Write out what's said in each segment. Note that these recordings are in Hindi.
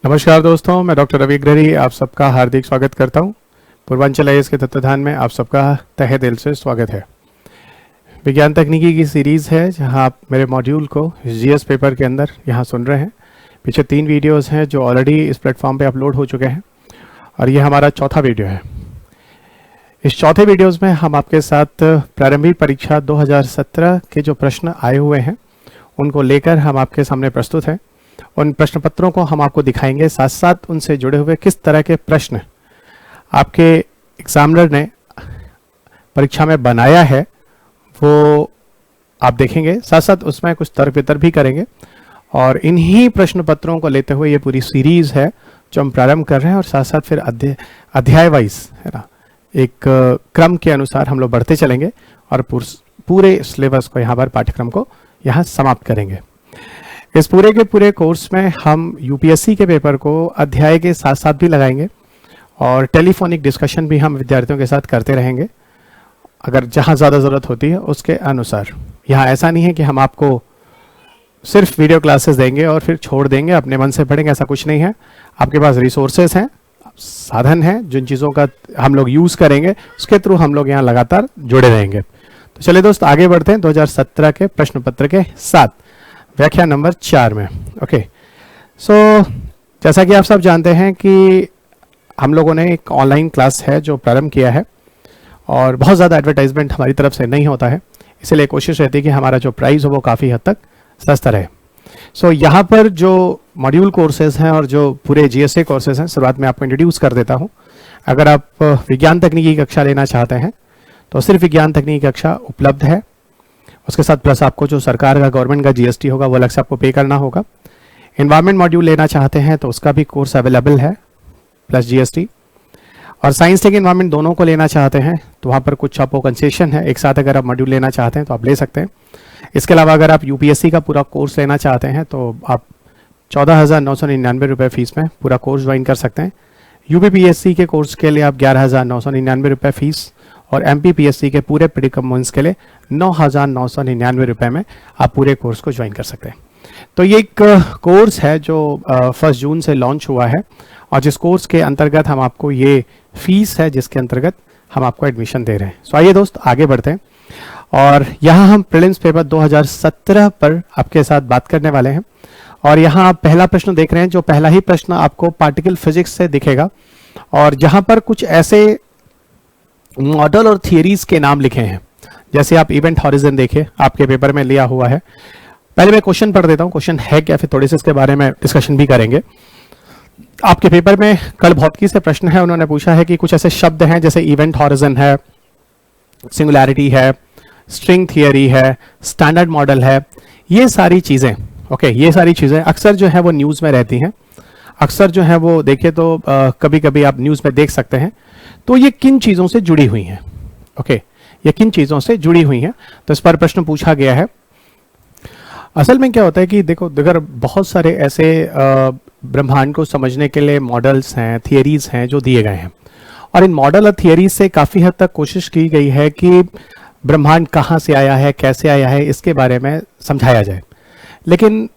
नमस्कार दोस्तों, मैं डॉक्टर रवि अग्रहरी आप सबका हार्दिक स्वागत करता हूं। पूर्वांचल आईएएस के तत्वाधान में आप सबका तहे दिल से स्वागत है। विज्ञान तकनीकी की सीरीज़ है जहां आप मेरे मॉड्यूल को जीएस पेपर के अंदर यहां सुन रहे हैं। पीछे 3 वीडियोस हैं जो ऑलरेडी इस प्लेटफॉर्म पे अपलोड हो चुके हैं और ये हमारा चौथा वीडियो है। इस चौथे वीडियोज़ में हम आपके साथ प्रारंभिक परीक्षा 2017 के जो प्रश्न आए हुए हैं उनको लेकर हम आपके सामने प्रस्तुत हैं। उन प्रश्न पत्रों को हम आपको दिखाएंगे, साथ साथ उनसे जुड़े हुए किस तरह के प्रश्न आपके एग्जामिनर ने परीक्षा में बनाया है वो आप देखेंगे। साथ साथ उसमें कुछ तर्क वितर्क भी करेंगे और इन्हीं प्रश्न पत्रों को लेते हुए ये पूरी सीरीज है जो हम प्रारंभ कर रहे हैं और साथ साथ फिर अध्याय वाइज है ना, एक क्रम के अनुसार हम लोग बढ़ते चलेंगे और पूरे सिलेबस को यहाँ पर पाठ्यक्रम को यहाँ समाप्त करेंगे। इस पूरे के पूरे कोर्स में हम यूपीएससी के पेपर को अध्याय के साथ साथ भी लगाएंगे और टेलीफोनिक डिस्कशन भी हम विद्यार्थियों के साथ करते रहेंगे अगर जहां ज़्यादा ज़रूरत होती है उसके अनुसार। यहाँ ऐसा नहीं है कि हम आपको सिर्फ वीडियो क्लासेस देंगे और फिर छोड़ देंगे, अपने मन से पढ़ेंगे, ऐसा कुछ नहीं है। आपके पास रिसोर्सेज हैं, साधन हैं, जिन चीज़ों का हम लोग यूज़ करेंगे उसके थ्रू हम लोग यहाँ लगातार जुड़े रहेंगे। तो चलिए दोस्त आगे बढ़ते हैं 2017 के प्रश्न पत्र के साथ व्याख्या नंबर 4 में। ओके, सो जैसा कि आप सब जानते हैं कि हम लोगों ने एक ऑनलाइन क्लास है जो प्रारंभ किया है और बहुत ज़्यादा एडवर्टाइजमेंट हमारी तरफ से नहीं होता है, इसलिए कोशिश रहती है कि हमारा जो प्राइस हो वो काफ़ी हद तक सस्ता रहे। सो यहाँ पर जो मॉड्यूल कोर्सेज हैं और जो पूरे जीएसए कोर्सेज हैं, शुरुआत में आपको इंट्रोड्यूस कर देता हूँ। अगर आप विज्ञान तकनीकी कक्षा लेना चाहते हैं तो सिर्फ विज्ञान तकनीकी कक्षा उपलब्ध है, उसके साथ प्लस आपको जो सरकार का गवर्नमेंट का जीएसटी होगा वो अलग से आपको पे करना होगा। एनवायरमेंट मॉड्यूल लेना चाहते हैं तो उसका भी कोर्स अवेलेबल है प्लस जीएसटी। और साइंस टेक एनवायरमेंट दोनों को लेना चाहते हैं तो वहाँ पर कुछ आपको कंसेशन है, एक साथ अगर आप मॉड्यूल लेना चाहते हैं तो आप ले सकते हैं। इसके अलावा अगर आप यूपीएससी का पूरा कोर्स लेना चाहते हैं तो आप 14,999 रुपये फीस में पूरा कोर्स ज्वाइन कर सकते हैं। यूपीपीएससी के कोर्स के लिए आप 11,999 रुपये फीस और एमपीपीएससी के पूरे प्रीकमेंस के लिए 9,999 रुपये में आप पूरे कोर्स को ज्वाइन कर सकते हैं। तो ये एक कोर्स है जो 1 जून से लॉन्च हुआ है और जिस कोर्स के अंतर्गत हम आपको ये फीस है जिसके अंतर्गत हम आपको एडमिशन दे रहे हैं। सो आइए दोस्त आगे बढ़ते हैं और यहाँ हम प्रीलिम्स पेपर 2017 पर आपके साथ बात करने वाले हैं। और यहाँ आप पहला प्रश्न देख रहे हैं, जो पहला ही प्रश्न आपको पार्टिकल फिजिक्स से दिखेगा और जहाँ पर कुछ ऐसे मॉडल और थियरीज के नाम लिखे हैं, जैसे आप इवेंट हॉरिजन देखिए आपके पेपर में लिया हुआ है। पहले मैं क्वेश्चन पढ़ देता हूँ, क्वेश्चन है क्या, फिर थोड़े से इसके बारे में डिस्कशन भी करेंगे। आपके पेपर में कल भौतिकी से प्रश्न है, उन्होंने पूछा है कि कुछ ऐसे शब्द हैं जैसे इवेंट हॉरिजन है, सिंगुलैरिटी है, स्ट्रिंग थियरी है, स्टैंडर्ड मॉडल है, ये सारी चीज़ें ये सारी चीज़ें अक्सर जो है वो न्यूज़ में रहती हैं। अक्सर जो है वो देखिए तो कभी कभी आप न्यूज़ में देख सकते हैं। तो ये किन चीज़ों से जुड़ी हुई हैं? ये किन चीज़ों से जुड़ी हुई हैं, तो इस पर प्रश्न पूछा गया है। असल में क्या होता है कि देखो अगर बहुत सारे ऐसे ब्रह्मांड को समझने के लिए मॉडल्स हैं, थियरीज हैं जो दिए गए हैं और इन मॉडल और थियरीज से काफ़ी हद तक कोशिश की गई है कि ब्रह्मांड कहाँ से आया है, कैसे आया है, इसके बारे में समझाया जाए। लेकिन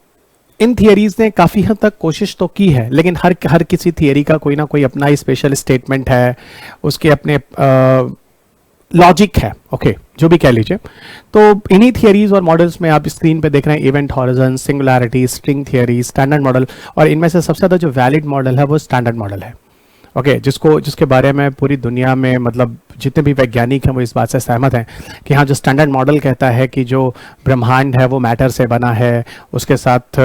इन थियरीज ने काफ़ी हद तक कोशिश तो की है, लेकिन हर किसी थियरी का कोई ना कोई अपना ही स्पेशल स्टेटमेंट है, उसके अपने लॉजिक है, जो भी कह लीजिए। तो इन्हीं थियरीज और मॉडल्स में आप स्क्रीन पे देख रहे हैं event horizon, singularity, string theory, standard model, और इनमें से सबसे ज़्यादा जो वैलिड मॉडल है वो स्टैंडर्ड मॉडल है। जिसके बारे में पूरी दुनिया में मतलब जितने भी वैज्ञानिक हैं वो इस बात से सहमत हैं कि हाँ, जो स्टैंडर्ड मॉडल कहता है कि जो ब्रह्मांड है वो मैटर से बना है, उसके साथ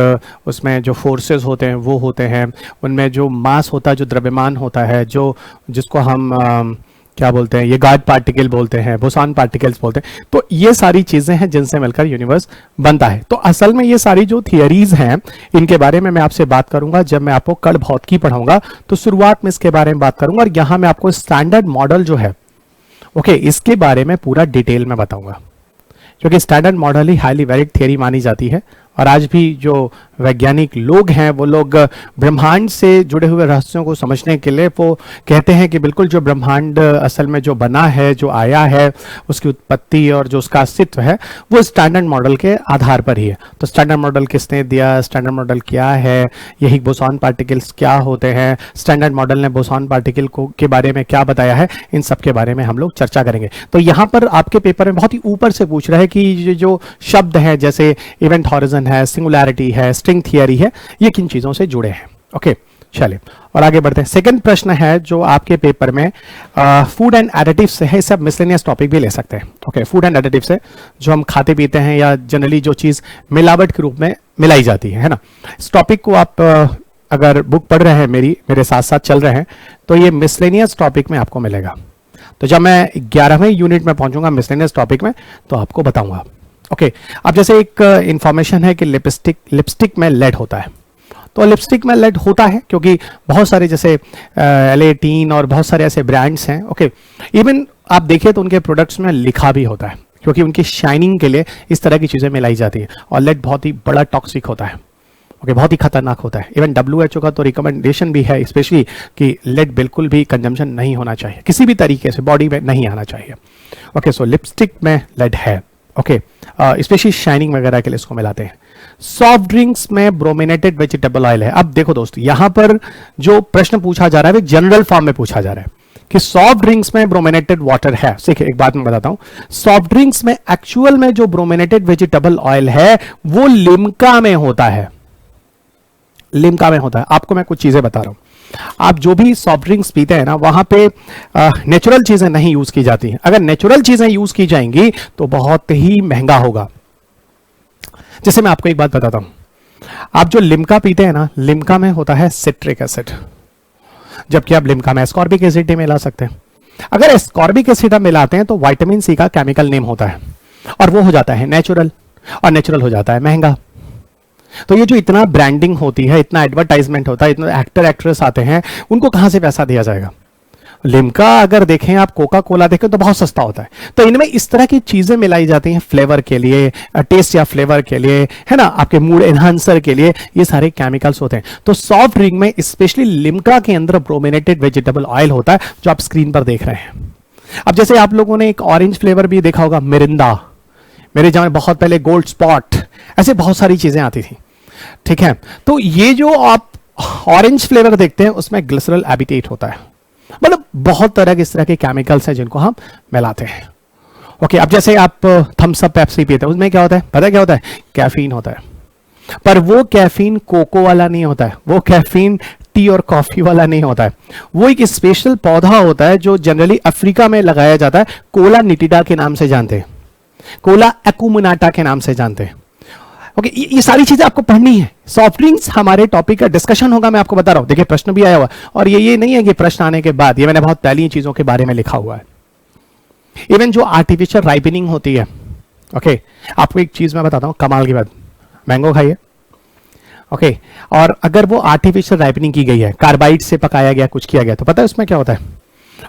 उसमें जो फोर्सेस होते हैं वो होते हैं, उनमें जो मास होता है, जो द्रव्यमान होता है, जिसको हम क्या बोलते हैं, ये गार्ड पार्टिकल बोलते हैं, बोसान पार्टिकल्स बोलते हैं। तो ये सारी चीज़ें हैं जिनसे मिलकर यूनिवर्स बनता है। तो असल में ये सारी जो थियरीज हैं इनके बारे में मैं आपसे बात करूंगा जब मैं आपको कल भौतिकी पढ़ाऊंगा, तो शुरुआत में इसके बारे में बात करूंगा और यहाँ मैं आपको स्टैंडर्ड मॉडल जो है इसके बारे में पूरा डिटेल में बताऊंगा, क्योंकि स्टैंडर्ड मॉडल ही हाईली वैलिड थियरी मानी जाती है और आज भी जो वैज्ञानिक लोग हैं वो लोग ब्रह्मांड से जुड़े हुए रहस्यों को समझने के लिए वो कहते हैं कि बिल्कुल जो ब्रह्मांड असल में जो बना है, जो आया है, उसकी उत्पत्ति और जो उसका अस्तित्व है वो स्टैंडर्ड मॉडल के आधार पर ही है। तो स्टैंडर्ड मॉडल किसने दिया, स्टैंडर्ड मॉडल क्या है, यही बोसॉन पार्टिकल्स क्या होते हैं, स्टैंडर्ड मॉडल ने बोसॉन पार्टिकल को के बारे में क्या बताया है, इन सब के बारे में हम लोग चर्चा करेंगे। तो यहाँ पर आपके पेपर में बहुत ही ऊपर से पूछ रहा है कि ये जो शब्द हैं जैसे इवेंट हॉरिजन है, सिंगुलैरिटी है, स्ट्रिंग थियरी है, ये किन चीजों से जुड़े हैं। ओके, चलिए और आगे बढ़ते हैं। सेकंड प्रश्न है जो आपके पेपर में फूड एंड एडिटिव से है, सब मिसलेनियस टॉपिक भी ले सकते हैं। ओके, फूड एंड एडिटिव से जो हम खाते पीते हैं या जनरली जो चीज मिलावट के रूप में मिलाई जाती है ना, इस टॉपिक को आप अगर बुक पढ़ रहे हैं मेरे साथ साथ चल रहे हैं तो ये मिसलेनियस टॉपिक में आपको मिलेगा। तो जब मैं 11वें यूनिट में पहुंचूंगा मिसलेनियस टॉपिक में तो आपको बताऊंगा। ओके, अब जैसे एक इंफॉर्मेशन है कि लिपस्टिक में लेड होता है। तो लिपस्टिक में लेड होता है क्योंकि बहुत सारे जैसे L18 और बहुत सारे ऐसे ब्रांड्स हैं। ओके, इवन आप देखिए तो उनके प्रोडक्ट्स में लिखा भी होता है क्योंकि उनकी शाइनिंग के लिए इस तरह की चीज़ें मिलाई जाती है। और लेड बहुत ही बड़ा टॉक्सिक होता है। ओके, बहुत ही खतरनाक होता है। इवन WHO का तो रिकमेंडेशन भी है स्पेशली कि लेड बिल्कुल भी कंजम्पशन नहीं होना चाहिए, किसी भी तरीके से बॉडी में नहीं आना चाहिए। ओके, सो लिपस्टिक में लेड है। ओके, स्पेशली शाइनिंग वगैरह के लिए इसको मिलाते हैं। सॉफ्ट ड्रिंक्स में ब्रोमिनेटेड वेजिटेबल ऑयल है। अब देखो दोस्त, यहां पर जो प्रश्न पूछा जा रहा है वो जनरल फॉर्म में पूछा जा रहा है कि सॉफ्ट ड्रिंक्स में ब्रोमिनेटेड वाटर है। देखिए एक बात मैं बताता हूं, सॉफ्ट ड्रिंक्स में एक्चुअल में जो ब्रोमिनेटेड वेजिटेबल ऑयल है वो लिम्का में होता है। लिम्का में होता है। आपको मैं कुछ चीजें बता रहा हूं, आप जो भी सॉफ्ट ड्रिंक्स पीते हैं ना वहां पे नेचुरल चीजें नहीं यूज की जाती हैं। अगर नेचुरल चीजें यूज की जाएंगी तो बहुत ही महंगा होगा। जैसे मैं आपको एक बात बताता हूं, आप जो लिम्का पीते हैं ना, लिम्का में होता है सिट्रिक एसिड, जबकि आप लिम्का में एस्कॉर्बिक एसिड मिला सकते हैं। अगर एस्कॉर्बिक एसिड आप मिलाते हैं तो विटामिन सी का केमिकल नेम होता है और वो हो जाता है नेचुरल, और नेचुरल हो जाता है महंगा। तो ये जो इतना ब्रांडिंग होती है, इतना एडवर्टाइजमेंट होता है, इतना एक्टर एक्ट्रेस आते हैं, उनको कहां से पैसा दिया जाएगा। लिम्का अगर देखें आप, कोका कोला देखें तो बहुत सस्ता होता है। तो इनमें इस तरह की चीजें मिलाई जाती हैं फ्लेवर के लिए, टेस्ट या फ्लेवर के लिए, है ना, आपके मूड एनहांसर के लिए, ये सारे केमिकल्स होते हैं। तो सॉफ्ट ड्रिंक में स्पेशली लिम्का के अंदर ब्रोमिनेटेड वेजिटेबल ऑयल होता है जो आप स्क्रीन पर देख रहे हैं। अब जैसे आप लोगों ने एक ऑरेंज फ्लेवर भी देखा होगा, मिरिंदा, मेरे जमाने बहुत पहले गोल्ड स्पॉट, ऐसे बहुत सारी चीजें आती थी। ठीक है, तो ये जो आप ऑरेंज फ्लेवर देखते हैं उसमें ग्लिसरॉल एबिटेट होता है, मतलब बहुत तरह के इस तरह के केमिकल्स हैं जिनको हम मिलाते हैं। ओके, अब जैसे आप थम्स अप पेप्सी पीते हैं, उसमें क्या होता है पता है क्या होता है, कैफीन होता है। पर वो कैफीन कोको वाला नहीं होता है, वो कैफीन टी और कॉफी वाला नहीं होता है। वो एक स्पेशल पौधा होता है जो जनरली अफ्रीका में लगाया जाता है, कोला निटिडा के नाम से जानते हैं, कोला एक्यूमिनाटा के नाम से जानते हैं। ओके, ये सारी चीजें आपको पढ़नी है। सॉफ्ट ड्रिंक्स हमारे टॉपिक का डिस्कशन होगा, मैं आपको बता रहा हूं। देखिए प्रश्न भी आया हुआ, और ये नहीं है कि प्रश्न आने के बाद, ये मैंने बहुत पहली चीजों के बारे में लिखा हुआ है। इवन जो आर्टिफिशियल राइपनिंग होती है, ओके, आपको एक चीज मैं बताता हूं कमाल की बात, मैंगो खाइए, ओके, और अगर वो आर्टिफिशियल राइपनिंग की गई है, कार्बाइड से पकाया गया, कुछ किया गया, तो पता है उसमें क्या होता है,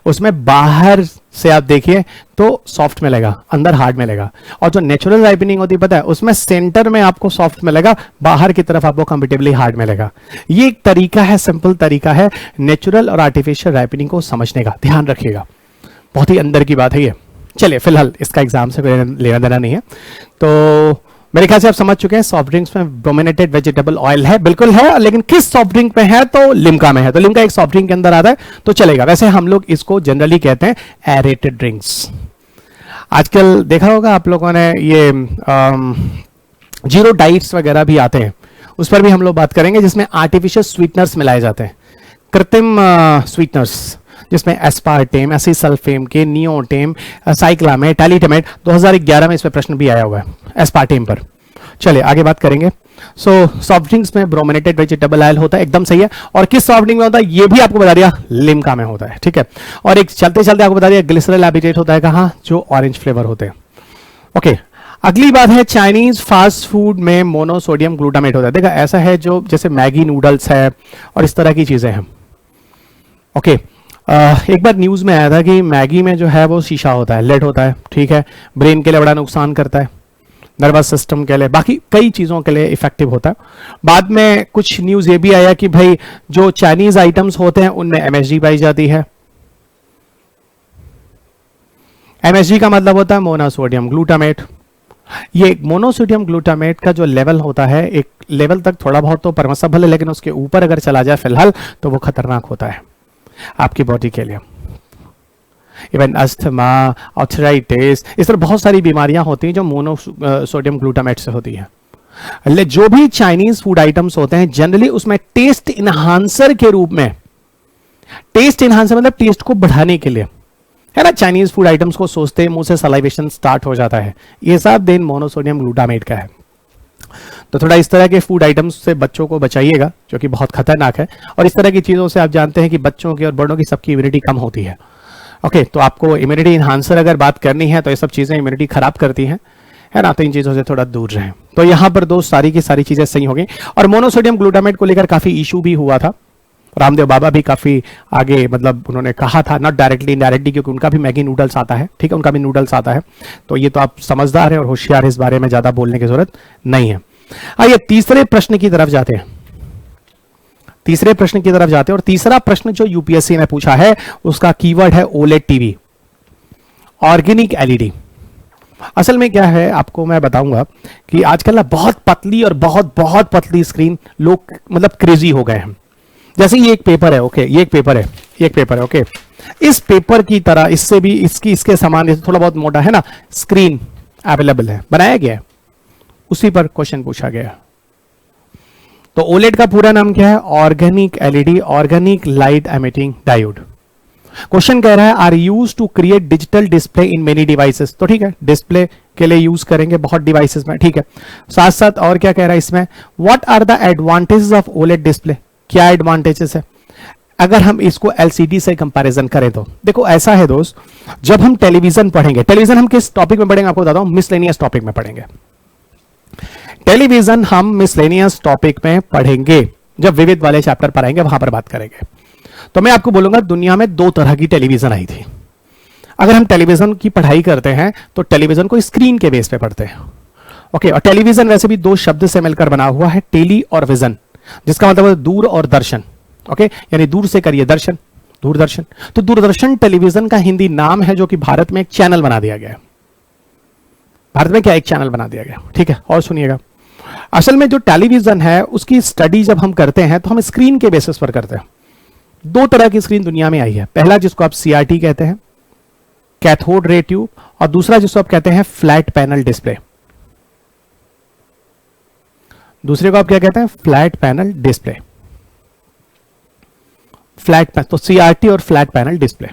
उसमें बाहर से आप देखिए तो सॉफ्ट मिलेगा, अंदर हार्ड मिलेगा। और जो नेचुरल राइपनिंग होती है पता है, उसमें सेंटर में आपको सॉफ्ट मिलेगा, बाहर की तरफ आपको कंपेटिबली हार्ड मिलेगा। ये एक तरीका है, सिंपल तरीका है नेचुरल और आर्टिफिशियल राइपनिंग को समझने का, ध्यान रखिएगा, बहुत ही अंदर की बात है ये। चलिए फिलहाल इसका एग्जाम से लेना देना नहीं है। तो मेरे ख्याल से आप समझ चुके हैं सॉफ्ट ड्रिंक्स में ब्रोमिनेटेड वेजिटेबल ऑयल है, बिल्कुल है, लेकिन किस सॉफ्ट ड्रिंक में है, तो लिम्का में है। तो लिम्का एक सॉफ्ट ड्रिंक के अंदर आता है तो चलेगा। वैसे हम लोग इसको जनरली कहते हैं एरेटेड ड्रिंक्स। आजकल देखा होगा आप लोगों ने, ये जीरो डाइट्स वगैरह भी आते हैं, उस पर भी हम लोग बात करेंगे, जिसमें आर्टिफिशियल स्वीटनर्स मिलाए जाते हैं, कृत्रिम स्वीटनर्स, जिसमें एस्पार्टेम, एसिसल्फेम के, नियोटेम, साइक्लामेट, टैलिटमेट। 2011 में इस पर प्रश्न भी आया हुआ है एस्पार्टेम पर। चलिए आगे बात करेंगे। सॉफ्ट ड्रिंक्स में ब्रोमिनेटेड वेजिटेबल ऑयल होता है, एकदम सही है। और किस सॉफ्ट ड्रिंक में होता है ये भी आपको बता दिया, लिम्का में होता है, ठीक है। और एक चलते चलते आपको बता दिया ग्लिसरॉल एबिटेट होता है कहाँ, जो ऑरेंज फ्लेवर होते हैं। ओके, अगली बात है चाइनीज फास्ट फूड में मोनोसोडियम ग्लूटामेट होता है। देखा ऐसा है जो जैसे मैगी नूडल्स है और इस तरह की चीजें हैं। ओके, एक बार न्यूज में आया था कि मैगी में जो है वो शीशा होता है, लेड होता है, ठीक है, ब्रेन के लिए बड़ा नुकसान करता है। नर्वस सिस्टम के लिए, बाकी कई चीज़ों के लिए इफेक्टिव होता है। बाद में कुछ न्यूज़ ये भी आया कि भाई जो चाइनीज आइटम्स होते हैं उनमें एमएसजी पाई जाती है। एमएसजी का मतलब होता है मोनोसोडियम ग्लूटामेट। ये मोनोसोडियम ग्लूटामेट का जो लेवल होता है, एक लेवल तक थोड़ा बहुत तो परमिसिबल है, लेकिन उसके ऊपर अगर चला जाए फिलहाल तो वो खतरनाक होता है आपकी बॉडी के लिए। इवन अस्थमा, आर्थराइटिस, इस तरह बहुत सारी बीमारियां होती हैं जो मोनोसोडियम ग्लूटामेट से होती हैं। जो भी चाइनीज फूड आइटम्स होते हैं जनरली उसमें टेस्ट इनहांसर के रूप में, टेस्ट इनहांसर मतलब टेस्ट को बढ़ाने के लिए, है ना, चाइनीज फूड आइटम्स को सोचते हैं मुंह से सलाइवेशन स्टार्ट हो जाता है, ये सब देन मोनोसोडियम ग्लूटामेट का है। तो थोड़ा इस तरह के फूड आइटम्स से बच्चों को बचाइएगा जो कि बहुत खतरनाक है। और इस तरह की चीजों से आप जानते हैं कि बच्चों की और बड़ों की सबकी इम्यूनिटी कम होती है। ओके, तो आपको इम्यूनिटी इनहांसर अगर बात करनी है तो ये सब चीजें इम्यूनिटी खराब करती हैं, है ना, तो इन चीजों से थोड़ा दूर रहें। तो यहाँ पर दोस्त सारी की सारी चीजें सही हो गई। और मोनोसोडियम ग्लूटामेट को लेकर काफी इशू भी हुआ था, रामदेव बाबा भी काफी आगे मतलब उन्होंने कहा था, नॉट डायरेक्टली इनडायरेक्टली, क्योंकि उनका भी मैगी नूडल्स आता है, ठीक है, उनका भी नूडल्स आता है। तो ये तो आप समझदार हैं और होशियार इस बारे में ज्यादा बोलने की जरूरत नहीं है। आइए तीसरे प्रश्न की तरफ जाते हैं। तीसरे प्रश्न की तरफ जाते हैं और तीसरा प्रश्न जो यूपीएससी ने पूछा है उसका कीवर्ड है ओलेड टीवी, ऑर्गेनिक एलईडी। असल में क्या है आपको मैं बताऊंगा कि आजकल ना बहुत पतली और बहुत बहुत पतली स्क्रीन लोग मतलब क्रेजी हो गए हैं। जैसे ये एक पेपर है, ओके, ये एक पेपर है, ये एक पेपर है, ओके, इस पेपर की तरह इससे भी इसके समान थोड़ा बहुत मोटा है ना, स्क्रीन अवेलेबल है, बनाया गया है, उसी पर क्वेश्चन पूछा गया। तो ओलेड का पूरा नाम क्या है? Organic LED, organic light emitting diode. Question कह रहा है are use to create digital display in many devices. तो ठीक है, डिस्प्ले के लिए यूज करेंगे बहुत डिवाइसेस में, ठीक है। साथ साथ और क्या कह रहा है इसमें, what are the advantages of OLED display, क्या एडवांटेजेस है अगर हम इसको एलसीडी से कंपैरिजन करें। तो देखो ऐसा है दोस्त, जब हम टेलीविजन पढ़ेंगे, टेलीविजन हम किस टॉपिक में पढ़ेंगे आपको बताता हूं, मिसलेनियस टॉपिक में पढ़ेंगे। टेलीविजन हम मिसलेनियस टॉपिक में पढ़ेंगे, जब विविध वाले चैप्टर पढ़ेंगे वहां पर बात करेंगे। तो मैं आपको बोलूंगा दुनिया में दो तरह की टेलीविजन आई थी। अगर हम टेलीविजन की पढ़ाई करते हैं तो टेलीविजन को स्क्रीन के बेस पे पढ़ते हैं, ओके। और टेलीविजन वैसे भी दो शब्द से मिलकर बना हुआ है, टेली और विजन, जिसका मतलब है दूर और दर्शन, ओके, यानी दूर से करिए दर्शन, दूरदर्शन। तो दूरदर्शन टेलीविजन का हिंदी नाम है जो कि भारत में एक चैनल बना दिया गया है। भारत में क्या एक चैनल बना दिया गया, ठीक है। और सुनिएगा, असल में जो टेलीविजन है उसकी स्टडी जब हम करते हैं तो हम स्क्रीन के बेसिस पर करते हैं। दो तरह की स्क्रीन दुनिया में आई है, पहला जिसको आप सीआरटी कहते हैं, कैथोड रे ट्यूब, और दूसरा जिसको आप कहते हैं फ्लैट पैनल डिस्प्ले। दूसरे को आप क्या कहते हैं? Flat panel display. फ्लैट, तो सीआरटी और फ्लैट पैनल डिस्प्ले।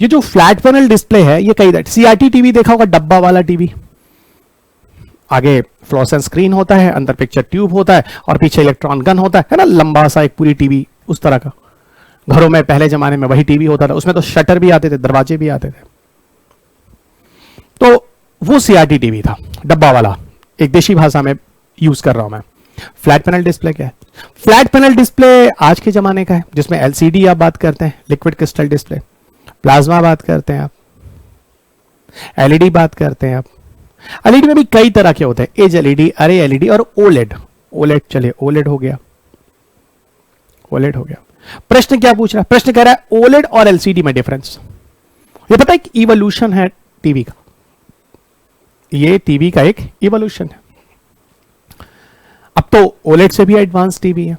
ये जो फ्लैट पैनल डिस्प्ले है ये कई, सीआरटी टीवी देखा होगा, डब्बा वाला टीवी, आगे फ्लोरेसेंट स्क्रीन होता है, अंदर पिक्चर ट्यूब होता है और पीछे इलेक्ट्रॉन गन होता है ना, लंबा सा एक पूरी टीवी उस तरह का। घरों में पहले जमाने में वही टीवी होता था, उसमें तो शटर भी आते थे, दरवाजे भी आते थे। तो वो सीआरटी टीवी था, डब्बा वाला, एक देशी भाषा में यूज कर रहा हूं मैं। फ्लैट पैनल डिस्प्ले क्या है? फ्लैट पैनल डिस्प्ले आज के जमाने का है, जिसमें एलसीडी आप बात करते हैं, लिक्विड क्रिस्टल डिस्प्ले, प्लाज्मा बात करते हैं आप, एलईडी बात करते हैं आप। एलईडी में भी कई तरह के होते हैं, एज एलईडी, अरे एलईडी और ओलेड। ओलेड, चलिए ओलेड हो गया, ओलेड हो गया। प्रश्न क्या पूछ रहा है? प्रश्न कह रहा है ओलेड और एलसीडी में डिफरेंस। ये पता है कि इवोल्यूशन है टीवी का, ये टीवी का एक इवोल्यूशन है। अब तो ओलेड से भी एडवांस टीवी है,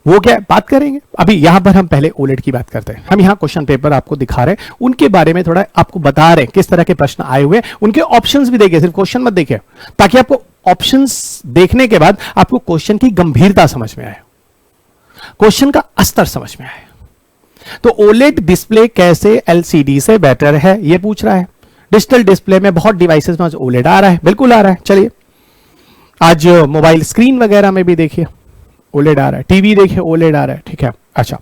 वो क्या बात करेंगे अभी। यहां पर हम पहले ओलेड की बात करते हैं। हम यहां क्वेश्चन पेपर आपको दिखा रहे हैं, उनके बारे में थोड़ा आपको बता रहे हैं किस तरह के प्रश्न आए हुए, उनके ऑप्शंस भी देखिए, सिर्फ क्वेश्चन मत देखिए, ताकि आपको ऑप्शंस देखने के बाद आपको क्वेश्चन की गंभीरता समझ में आए, क्वेश्चन का स्तर समझ में आए। तो ओलेड डिस्प्ले कैसे एलसीडी से बेटर है ये पूछ रहा है। डिजिटल डिस्प्ले में बहुत डिवाइसेस में ओलेड आ रहा है, बिल्कुल आ रहा है। चलिए आज मोबाइल स्क्रीन वगैरह में भी देखिए ओलेड आ रहा है, टीवी देखिए ओलेड आ रहा है, ठीक है। अच्छा,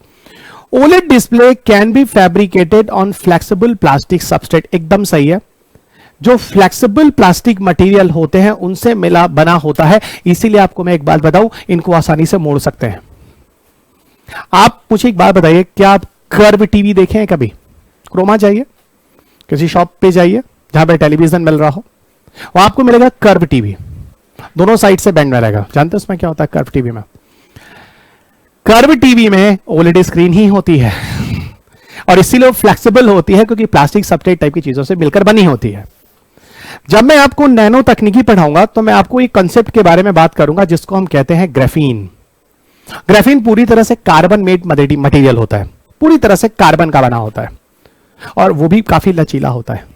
OLED display can be fabricated on flexible plastic substrate, एकदम सही है। जो फ्लेक्सिबल प्लास्टिक मटेरियल होते हैं उनसे मिला बना होता है, इसीलिए आपको मैं एक बात बताऊं, इनको आसानी से मोड़ सकते हैं। आप मुझे एक बात बताइए, क्या आप कर्व टीवी देखे हैं कभी? क्रोमा जाइए, किसी शॉप पे जाइए जहां पे टेलीविजन मिल रहा हो, वहां आपको मिलेगा कर्व टीवी, दोनों साइड से बेंड में रहेगा। जानते हो उसमें क्या होता है कर्व टीवी में? कर्व टीवी में ओएलईडी स्क्रीन ही होती है और इसीलिए फ्लेक्सिबल होती है क्योंकि प्लास्टिक सबस्ट्रेट टाइप की चीजों से मिलकर बनी होती है। जब मैं आपको नैनो तकनीकी पढ़ाऊंगा तो मैं आपको एक कंसेप्ट के बारे में बात करूंगा जिसको हम कहते हैं ग्राफीन। ग्राफीन पूरी तरह से कार्बन मेड मटेरियल होता है, पूरी तरह से कार्बन का बना होता है और वो भी काफी लचीला होता है।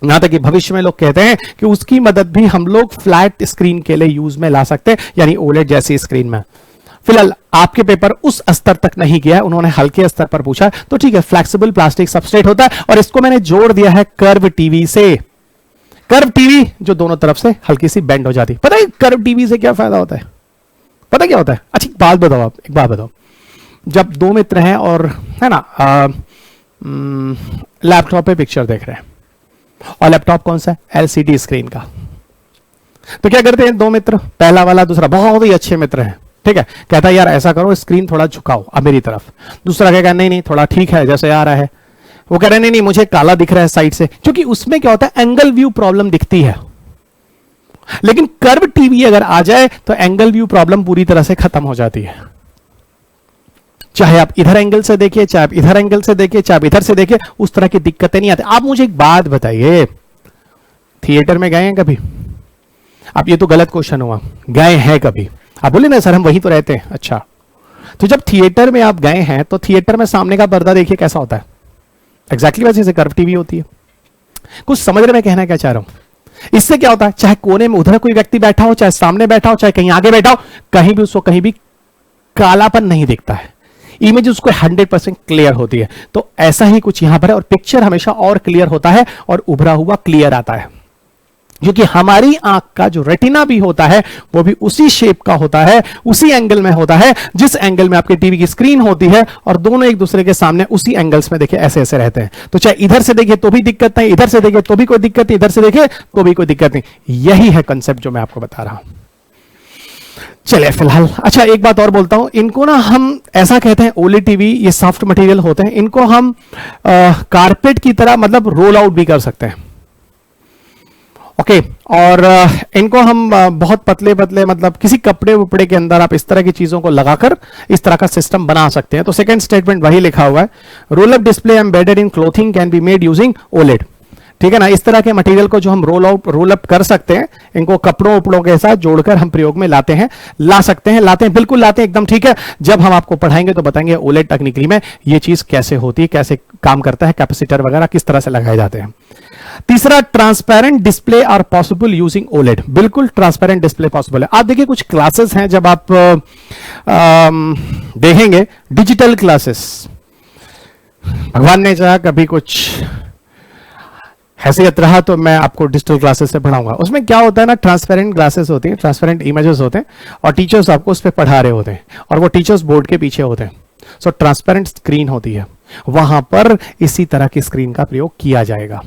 यहां तक कि भविष्य में लोग कहते हैं कि उसकी मदद भी हम लोग फ्लैट स्क्रीन के लिए यूज में ला सकते हैं, यानी ओलेड जैसी स्क्रीन में। फिलहाल आपके पेपर उस स्तर तक नहीं गया है, उन्होंने हल्के स्तर पर पूछा, तो ठीक है, फ्लेक्सिबल प्लास्टिक सबस्ट्रेट होता है और इसको मैंने जोड़ दिया है कर्व टीवी से। कर्व टीवी जो दोनों तरफ से हल्की सी बेंड हो जाती है। पता है कर्व टीवी से क्या फायदा होता है? पता क्या होता है? अच्छा एक बात बताओ, आप एक बात बताओ, जब दो मित्र हैं और है ना लैपटॉप पे पिक्चर देख रहे हैं और लैपटॉप कौन सा है? एलसीडी स्क्रीन का। तो क्या करते हैं दो मित्र, पहला वाला दूसरा बहुत ही अच्छे मित्र हैं, ठीक है, कहता है यार ऐसा करो स्क्रीन थोड़ा झुकाओ अब मेरी तरफ। दूसरा कहेगा नहीं नहीं थोड़ा ठीक है जैसे आ रहा है। वो कह रहे नहीं नहीं मुझे काला दिख रहा है साइड से, क्योंकि उसमें क्या होता है एंगल व्यू प्रॉब्लम दिखती है। लेकिन कर्व टीवी अगर आ जाए तो एंगल व्यू प्रॉब्लम पूरी तरह से खत्म हो जाती है। चाहे आप इधर एंगल से देखिए, चाहे आप इधर एंगल से देखिए, चाहे आप इधर से देखिए, उस तरह की दिक्कतें नहीं आती। आप मुझे एक बात बताइए, थिएटर में गए हैं कभी? आप ये तो गलत क्वेश्चन हुआ, गए हैं कभी? आप बोले ना सर हम वहीं तो रहते हैं। अच्छा, तो जब थिएटर में आप गए हैं तो थिएटर में सामने का पर्दा देखिए कैसा होता है, एग्जैक्टली वैसे से कर्व टीवी होती है। कुछ समझ रहे मैं कहना क्या चाह रहा हूं? इससे क्या होता है, चाहे कोने में उधर कोई व्यक्ति बैठा हो, चाहे सामने बैठा हो, चाहे कहीं आगे बैठा हो, कहीं भी उसको कहीं भी कालापन नहीं दिखता है, इमेज उसको 100% क्लियर होती है। तो ऐसा ही कुछ यहां पर है और पिक्चर हमेशा और क्लियर होता है और उभरा हुआ क्लियर आता है, क्योंकि हमारी आंख का जो रेटिना भी होता है वो भी उसी शेप का होता है, उसी एंगल में होता है जिस एंगल में आपके टीवी की स्क्रीन होती है, और दोनों एक दूसरे के सामने उसी एंगल्स में देखिए ऐसे ऐसे रहते हैं। तो चाहे इधर से देखिए तो भी दिक्कत नहीं, इधर से देखिए तो भी कोई दिक्कत नहीं, इधर से देखिए तो भी कोई दिक्कत नहीं। यही है कंसेप्ट जो मैं आपको बता रहा हूं। चलिए फिलहाल, अच्छा एक बात और बोलता हूं, इनको ना हम ऐसा कहते हैं ओलेड टीवी, ये सॉफ्ट मटेरियल होते हैं, इनको हम कारपेट की तरह मतलब रोल आउट भी कर सकते हैं। ओके, और इनको हम बहुत पतले पतले मतलब किसी कपड़े वपड़े के अंदर आप इस तरह की चीजों को लगाकर इस तरह का सिस्टम बना सकते हैं। तो सेकंड स्टेटमेंट वही लिखा हुआ है, roll up display embedded in clothing can be made using OLED. ठीक है ना, इस तरह के मटेरियल को जो हम रोल अप कर सकते हैं, इनको कपड़ों उपड़ों के साथ जोड़कर हम प्रयोग में लाते हैं, ला सकते हैं, लाते हैं, बिल्कुल लाते हैं, एकदम ठीक है। जब हम आपको पढ़ाएंगे तो बताएंगे ओलेड टेक्निकली में ये चीज कैसे होती है, कैसे काम करता है, कैपेसिटर वगैरह किस तरह से लगाए जाते हैं। तीसरा, transparent display are possible using OLED. बिल्कुल ट्रांसपेरेंट डिस्प्ले पॉसिबल है। आप देखिए कुछ क्लासेस हैं जब आप देखेंगे डिजिटल क्लासेस, भगवान ने चाहा कभी कुछ हैसियत रहा तो मैं आपको डिजिटल क्लासेस से पढ़ाऊंगा। उसमें क्या होता है ना, ट्रांसपेरेंट ग्लासेस होती हैं, ट्रांसपेरेंट इमेजेस होते हैं और टीचर्स आपको उस पर पढ़ा रहे होते हैं और वो टीचर्स बोर्ड के पीछे होते हैं। सो ट्रांसपेरेंट स्क्रीन होती है, वहां पर इसी तरह की स्क्रीन का प्रयोग किया जाएगा,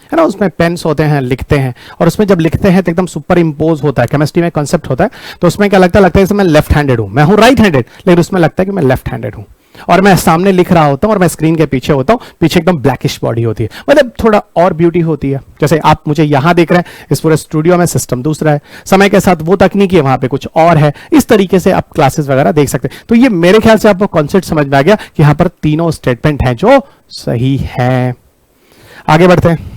है ना। उसमें पेन्स होते हैं, लिखते हैं, और उसमें जब लिखते हैं तो एकदम सुपर इम्पोज होता है। केमिस्ट्री में कॉन्सेप्ट होता है, तो उसमें क्या लगता है जैसे मैं लेफ्ट हैंडेड हूं, मैं हूं राइट हैंडेड, लेकिन उसमें लगता है कि मैं लेफ्ट हैंडेड हूं और मैं सामने लिख रहा होता हूं और मैं स्क्रीन के पीछे होता हूं, पीछे एकदम ब्लैकिश बॉडी होती है, मतलब थोड़ा और ब्यूटी होती है। जैसे आप मुझे यहां देख रहे हैं, इस पूरे स्टूडियो में सिस्टम दूसरा है, समय के साथ वो तकनीकी है, वहां पे कुछ और है। इस तरीके से आप क्लासेस वगैरह देख सकते हैं। तो ये मेरे ख्याल से आपको कॉन्सेप्ट समझ में आ गया कि यहां पर तीनों स्टेटमेंट हैं जो सही है। आगे बढ़ते हैं,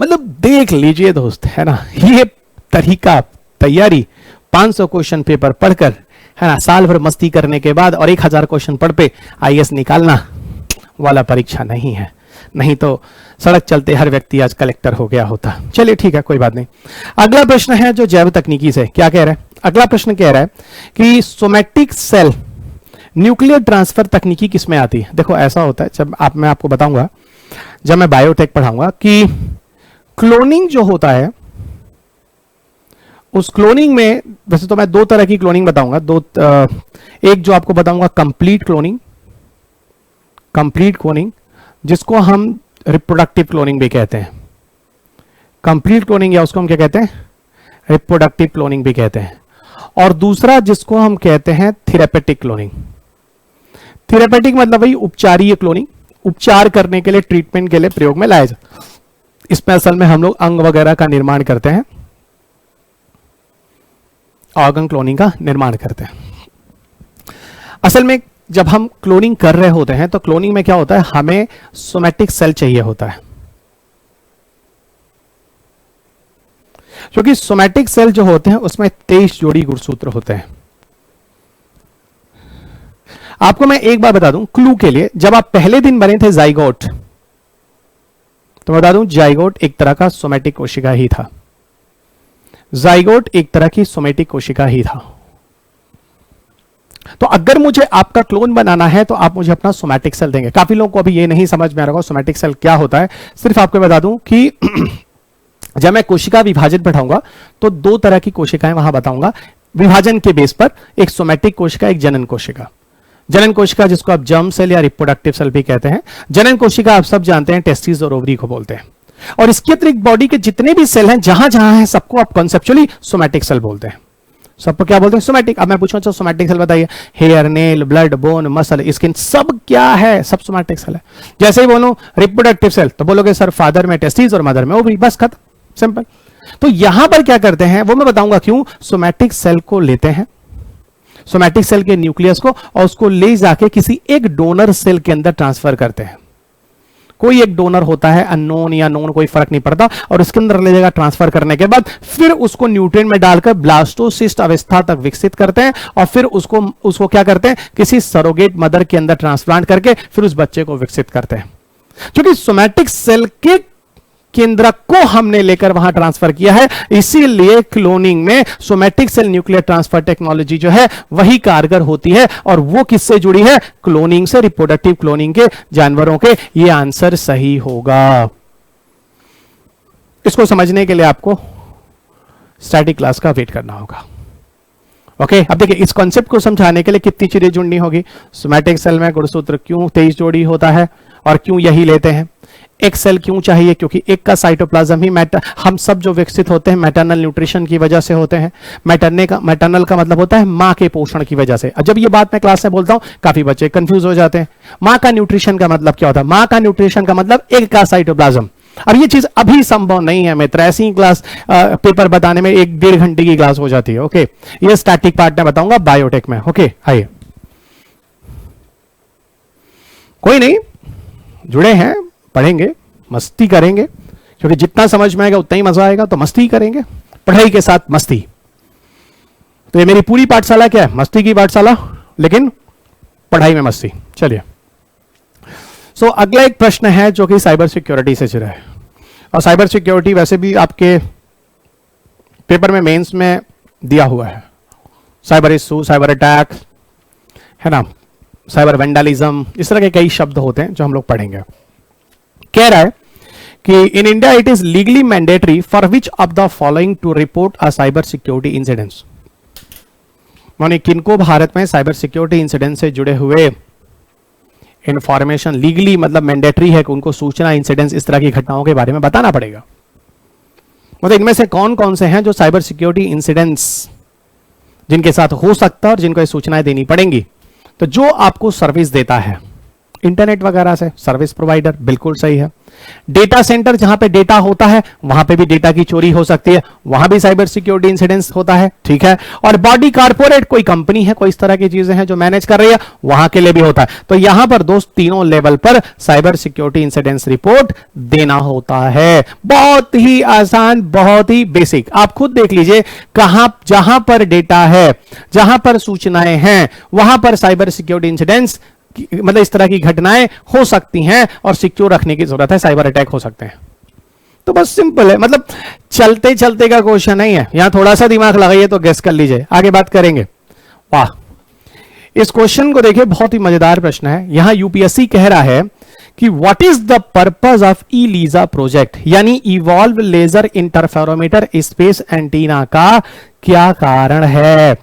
मतलब देख लीजिए दोस्त, है ना, ये तरीका तैयारी 500 क्वेश्चन पेपर पढ़कर, है ना, साल भर मस्ती करने के बाद और 1000 क्वेश्चन पढ़ पे आईएएस निकालना वाला परीक्षा नहीं है। नहीं तो सड़क चलते हर व्यक्ति आज कलेक्टर हो गया होता। चलिए ठीक है, कोई बात नहीं। अगला प्रश्न है जो जैव तकनीकी से क्या कह रहा है। अगला प्रश्न कह रहा है कि सोमैटिक सेल न्यूक्लियर ट्रांसफर तकनीकी किसमें आती है। देखो ऐसा होता है, जब मैं आपको बताऊंगा, जब मैं बायोटेक पढ़ाऊंगा कि क्लोनिंग जो होता है, उस क्लोनिंग में वैसे तो मैं दो तरह की क्लोनिंग बताऊंगा, एक जो आपको बताऊंगा कंप्लीट क्लोनिंग जिसको हम रिप्रोडक्टिव क्लोनिंग भी कहते हैं। कंप्लीट क्लोनिंग या उसको हम क्या कहते हैं, रिप्रोडक्टिव क्लोनिंग भी कहते हैं। और दूसरा जिसको हम कहते हैं थेरेपेटिक क्लोनिंग। थेरेपेटिक मतलब वही उपचारीय क्लोनिंग, उपचार करने के लिए, ट्रीटमेंट के लिए प्रयोग में लाया जाता। इसमें असल में हम लोग अंग वगैरह का निर्माण करते हैं, ऑर्गन क्लोनिंग का निर्माण करते हैं। असल में जब हम क्लोनिंग कर रहे होते हैं तो क्लोनिंग में क्या होता है, हमें सोमैटिक सेल चाहिए होता है, क्योंकि सोमैटिक सेल जो होते हैं उसमें 23 जोड़ी गुणसूत्र होते हैं। आपको मैं एक बार बता दूं क्लू के लिए, जब आप पहले दिन बने थे जाइगोट, तो बता दूं जाइगोट एक तरह का सोमैटिक कोशिका ही था। जाइगोट एक तरह की सोमैटिक कोशिका ही था। तो अगर मुझे आपका क्लोन बनाना है तो आप मुझे अपना सोमैटिक सेल देंगे। काफी लोगों को अभी ये नहीं समझ में आ रहा होगा सोमैटिक सेल क्या होता है। सिर्फ आपको बता दूं कि जब मैं कोशिका विभाजन पढ़ाऊंगा तो दो तरह की कोशिकाएं वहां बताऊंगा विभाजन के बेस पर, एक सोमैटिक कोशिका, एक जनन कोशिका। जनन कोशिका जिसको आप जर्म सेल या रिप्रोडक्टिव सेल भी कहते हैं। जनन कोशिका आप सब जानते हैं टेस्टिस और ओवरी को बोलते हैं। और इसके अतिरिक्त बॉडी के जितने भी सेल हैं जहां जहां हैं सबको आप कॉन्सेप्चुअली सोमैटिक सेल बोलते हैं। सबको क्या बोलते हैं, सोमैटिक। अब मैं पूछूं अच्छा सोमैटिक सेल बताइए, hair, nail, blood, bone, muscle, skin, सब क्या है, सब सोमैटिक सेल है। जैसे ही बोलो रिप्रोडक्टिव सेल तो बोलोगे सर फादर में टेस्टिस और मदर में ओवरी, बस खत्म, सिंपल। तो यहां पर क्या करते हैं वो मैं बताऊंगा क्यों। सोमैटिक सेल को लेते हैं, सोमैटिक सेल के न्यूक्लियस को, और उसको ले जाके किसी एक डोनर सेल के अंदर ट्रांसफर करते हैं। कोई एक डोनर होता है, अननोन या नोन कोई फर्क नहीं पड़ता, और उसके अंदर ले जाएगा। ट्रांसफर करने के बाद फिर उसको न्यूट्रिएंट में डालकर ब्लास्टोसिस्ट अवस्था तक विकसित करते हैं, और फिर उसको क्या करते हैं, किसी सरोगेट मदर के अंदर ट्रांसप्लांट करके फिर उस बच्चे को विकसित करते हैं। क्योंकि सोमैटिक सेल के केंद्रक को हमने लेकर वहां ट्रांसफर किया है, इसीलिए क्लोनिंग में somatic cell nuclear transfer technology जो है वही कारगर होती है। और वो किससे जुड़ी है, क्लोनिंग से, रिप्रोडक्टिव क्लोनिंग के जानवरों के। ये आंसर सही होगा। इसको समझने के लिए आपको स्टैटिक क्लास का वेट करना होगा। ओके अब देखिए इस कॉन्सेप्ट को समझाने के लिए कितनी चीजें जुड़नी होगी। सोमैटिक सेल में गुणसूत्र क्यों 23 जोड़ी होता है और क्यों यही लेते हैं। एक सेल क्यों चाहिए, क्योंकि एक का साइटोप्लाज्म ही हम सब जो विकसित होते हैं मैटरनल न्यूट्रिशन की वजह से होते हैं। मैटरनल का मतलब होता है मां के पोषण की वजह से। जब ये बात मैं क्लास में बोलता हूं काफी बच्चे कंफ्यूज हो जाते हैं। मां का न्यूट्रिशन का मतलब क्या होता है, मां का न्यूट्रिशन का मतलब एक का साइटोप्लाज्म। अब ये चीज अभी संभव नहीं है मित्र, ऐसी क्लास पेपर बताने में 1-1.5 घंटे की क्लास हो जाती है। ओके ये स्टैटिक पार्ट में बताऊंगा बायोटेक में। ओके आइए, कोई नहीं, जुड़े हैं, पढ़ेंगे, मस्ती करेंगे, क्योंकि जितना समझ में आएगा उतना ही मजा आएगा। तो मस्ती करेंगे, पढ़ाई के साथ मस्ती। तो ये मेरी पूरी पाठशाला क्या है, मस्ती की पाठशाला, लेकिन पढ़ाई में मस्ती। चलिए सो अगला एक प्रश्न है जो कि साइबर सिक्योरिटी से जुड़ा है। और साइबर सिक्योरिटी वैसे भी आपके पेपर में मेंस में दिया हुआ है। साइबर इशू, साइबर अटैक है ना, साइबर वेंडलिज्म, इस तरह के कई शब्द होते हैं जो हम लोग पढ़ेंगे। कह रहा है कि in India it is legally mandatory for which of the following to report a cyber security incidents. माने किनको भारत में साइबर सिक्योरिटी इंसिडेंट से जुड़े हुए इंफॉर्मेशन लीगली मतलब मैंडेटरी है कि उनको सूचना, इंसिडेंट्स, इस तरह की घटनाओं के बारे में बताना पड़ेगा। मतलब इनमें से कौन कौन से हैं जो साइबर सिक्योरिटी इंसिडेंट्स जिनके साथ हो सकता है और जिनको ये सूचनाएं देनी पड़ेंगी। तो जो आपको सर्विस देता है इंटरनेट वगैरह से, सर्विस प्रोवाइडर, बिल्कुल सही है। डेटा सेंटर जहां पे डेटा होता है वहां पे भी डेटा की चोरी हो सकती है, वहां भी साइबर सिक्योरिटी इंसिडेंट्स होता है, ठीक है। और बॉडी कारपोरेट कोई कंपनी है, कोई इस तरह की चीजें हैं जो मैनेज कर रही है, वहां के लिए भी होता है। तो यहां पर दोस्त तीनों लेवल पर साइबर सिक्योरिटी इंसिडेंट्स रिपोर्ट देना होता है। बहुत ही आसान, बहुत ही बेसिक। आप खुद देख लीजिए कहां, जहां पर डेटा है, जहां पर सूचनाएं हैं, वहां पर साइबर सिक्योरिटी इंसिडेंट्स मतलब इस तरह की घटनाएं हो सकती हैं और सिक्योर रखने की जरूरत है, साइबर अटैक हो सकते हैं। तो बस सिंपल है, मतलब चलते चलते का क्वेश्चन नहीं है, यहां थोड़ा सा दिमाग लगाइए तो गेस कर लीजिए। आगे बात करेंगे। वाह, इस क्वेश्चन को देखिए, बहुत ही मजेदार प्रश्न है। यहां यूपीएससी कह रहा है कि what is the purpose of eLISA project, यानी evolve laser interferometer space antenna का क्या कारण है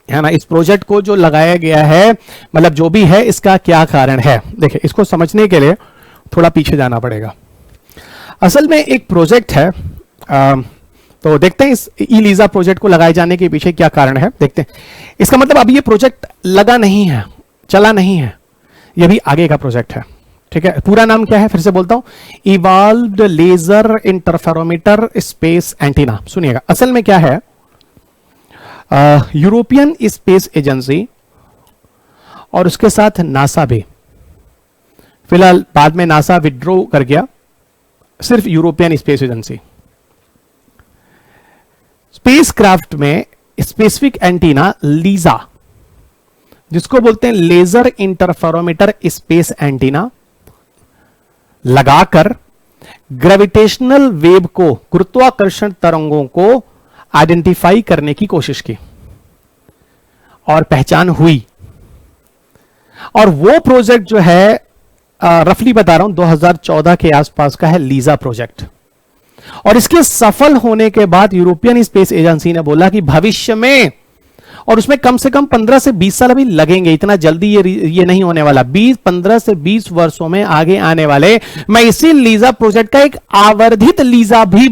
ना। इस प्रोजेक्ट को जो लगाया गया है, मतलब जो भी है, इसका क्या कारण है। देखिए इसको समझने के लिए थोड़ा पीछे जाना पड़ेगा। असल में एक प्रोजेक्ट है, तो देखते हैं इस ईलीजा प्रोजेक्ट को लगाए जाने के पीछे क्या कारण है, देखते हैं। इसका मतलब अभी ये प्रोजेक्ट लगा नहीं है, चला नहीं है, ये भी आगे का प्रोजेक्ट है। ठीक है, पूरा नाम क्या है फिर से बोलता हूं, evolved laser interferometer space antenna. सुनिएगा, असल में क्या है, यूरोपियन स्पेस एजेंसी और उसके साथ नासा भी, फिलहाल बाद में नासा विड्रॉ कर गया, सिर्फ यूरोपियन स्पेस एजेंसी, स्पेसक्राफ्ट में स्पेसिफिक एंटीना लीजा, जिसको बोलते हैं लेजर इंटरफेरोमीटर स्पेस एंटीना, लगाकर ग्रेविटेशनल वेव को, गुरुत्वाकर्षण तरंगों को आइडेंटिफाई करने की कोशिश की और पहचान हुई। और वो प्रोजेक्ट जो है, रफली बता रहा हूं, 2014 के आसपास का है लीजा प्रोजेक्ट। और इसके सफल होने के बाद यूरोपियन स्पेस एजेंसी ने बोला कि भविष्य में, और उसमें कम से कम 15 से 20 साल अभी लगेंगे, इतना जल्दी ये नहीं होने वाला, 15 से 20 वर्षों में आगे आने वाले, मैं इसी लीजा प्रोजेक्ट का एक आवर्धित लीजा भी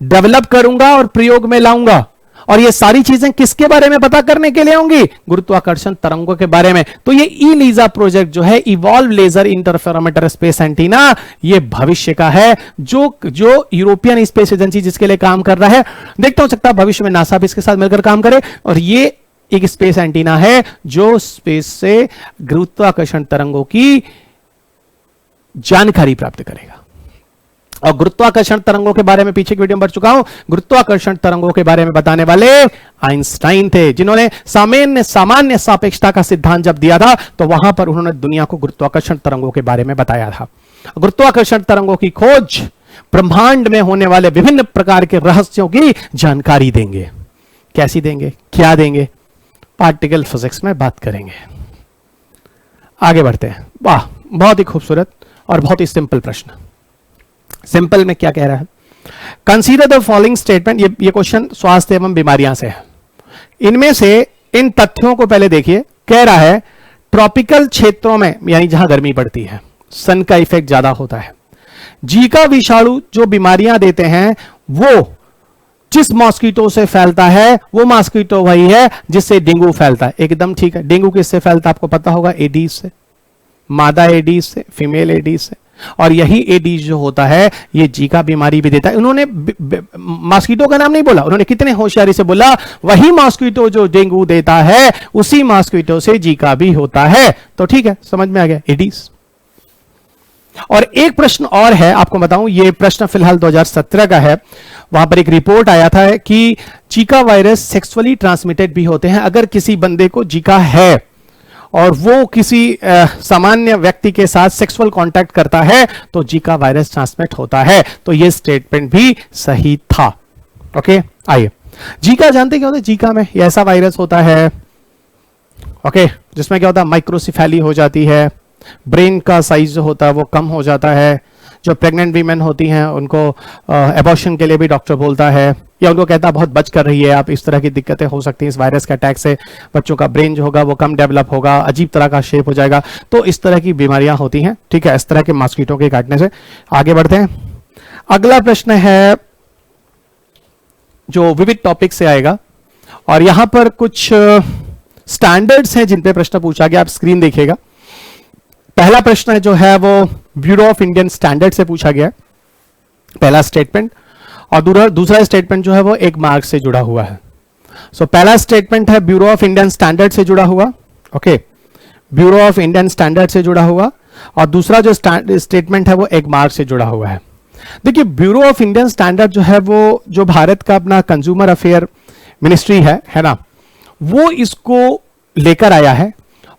डेवलप करूंगा और प्रयोग में लाऊंगा। और ये सारी चीजें किसके बारे में पता करने के लिए होंगी? गुरुत्वाकर्षण तरंगों के बारे में। तो ये ई लीजा प्रोजेक्ट जो है, evolve laser interferometer space antenna, ये भविष्य का है, जो यूरोपियन स्पेस एजेंसी जिसके लिए काम कर रहा है। देखता हो सकता है भविष्य में नासा भी इसके साथ मिलकर काम करे। और ये एक स्पेस एंटीना है जो स्पेस से गुरुत्वाकर्षण तरंगों की जानकारी प्राप्त करेगा। और गुरुत्वाकर्षण तरंगों के बारे में पीछे की वीडियो में बढ़ चुका हूं। गुरुत्वाकर्षण तरंगों के बारे में बताने वाले आइंस्टाइन थे, जिन्होंने सामान्य सापेक्षता का सिद्धांत जब दिया था तो वहां पर उन्होंने दुनिया को गुरुत्वाकर्षण तरंगों के बारे में बताया था। गुरुत्वाकर्षण तरंगों की खोज ब्रह्मांड में होने वाले विभिन्न प्रकार के रहस्यों की जानकारी देंगे। कैसी देंगे, क्या देंगे, पार्टिकल फिजिक्स में बात करेंगे। आगे बढ़ते हैं। वाह, बहुत ही खूबसूरत और बहुत ही सिंपल प्रश्न। सिंपल में क्या कह रहा है, कंसीडर द फॉलोइंग स्टेटमेंट। ये क्वेश्चन स्वास्थ्य एवं बीमारियां से है। इनमें से इन तथ्यों को पहले देखिए। कह रहा है ट्रॉपिकल क्षेत्रों में, यानी जहां गर्मी पड़ती है, सन का इफेक्ट ज्यादा होता है। जीका विषाणु जो बीमारियां देते हैं वो जिस मॉस्किटो से फैलता है वो मॉस्किटो वही है जिससे डेंगू फैलता है। एकदम ठीक है। डेंगू किससे फैलता है आपको पता होगा? एडीज से, मादा एडीज से, फीमेल एडीज से। और यही एडीज जो होता है ये जीका बीमारी भी देता है। उन्होंने मॉस्किटो का नाम नहीं बोला, उन्होंने कितने होशियारी से बोला वही मॉस्किटो जो डेंगू देता है उसी मॉस्किटो से जीका भी होता है। तो ठीक है, समझ में आ गया, एडीज। और एक प्रश्न और है, आपको बताऊं, ये प्रश्न फिलहाल 2017 का है। वहां पर एक रिपोर्ट आया था कि जीका वायरस सेक्सुअली ट्रांसमिटेड भी होते हैं। अगर किसी बंदे को जीका है और वो किसी सामान्य व्यक्ति के साथ सेक्सुअल कांटेक्ट करता है तो जीका वायरस ट्रांसमिट होता है। तो ये स्टेटमेंट भी सही था। ओके, आइए। जीका जानते क्या होता है? जीका में ये ऐसा वायरस होता है, ओके, जिसमें क्या होता है, माइक्रोसिफेली हो जाती है, ब्रेन का साइज जो होता है वो कम हो जाता है। जो प्रेग्नेंट वीमेन होती हैं उनको एबॉर्शन के लिए भी डॉक्टर बोलता है, या उनको कहता है बहुत बच कर रही है आप, इस तरह की दिक्कतें हो सकती हैं इस वायरस के अटैक से। बच्चों का ब्रेन जो होगा वो कम डेवलप होगा, अजीब तरह का शेप हो जाएगा। तो इस तरह की बीमारियां होती हैं, ठीक है, इस तरह के मॉस्किटो के काटने से। आगे बढ़ते हैं। अगला प्रश्न है जो विविध टॉपिक से आएगा, और यहां पर कुछ स्टैंडर्ड्स हैं जिन पे प्रश्न पूछा गया। आप स्क्रीन देखिएगा। पहला प्रश्न जो है वो ब्यूरो ऑफ इंडियन स्टैंडर्ड से पूछा गया है, पहला स्टेटमेंट। और दूसरा स्टेटमेंट जो है वो एक मार्क से जुड़ा हुआ है। सो पहला स्टेटमेंट है ब्यूरो ऑफ इंडियन स्टैंडर्ड से जुड़ा हुआ, okay, bureau of Indian standard से जुड़ा हुआ। और दूसरा जो स्टेटमेंट है वो एक मार्क से जुड़ा हुआ है। देखिए, ब्यूरो ऑफ इंडियन स्टैंडर्ड जो है वो जो भारत का अपना कंज्यूमर अफेयर मिनिस्ट्री है ना, वो इसको लेकर आया है।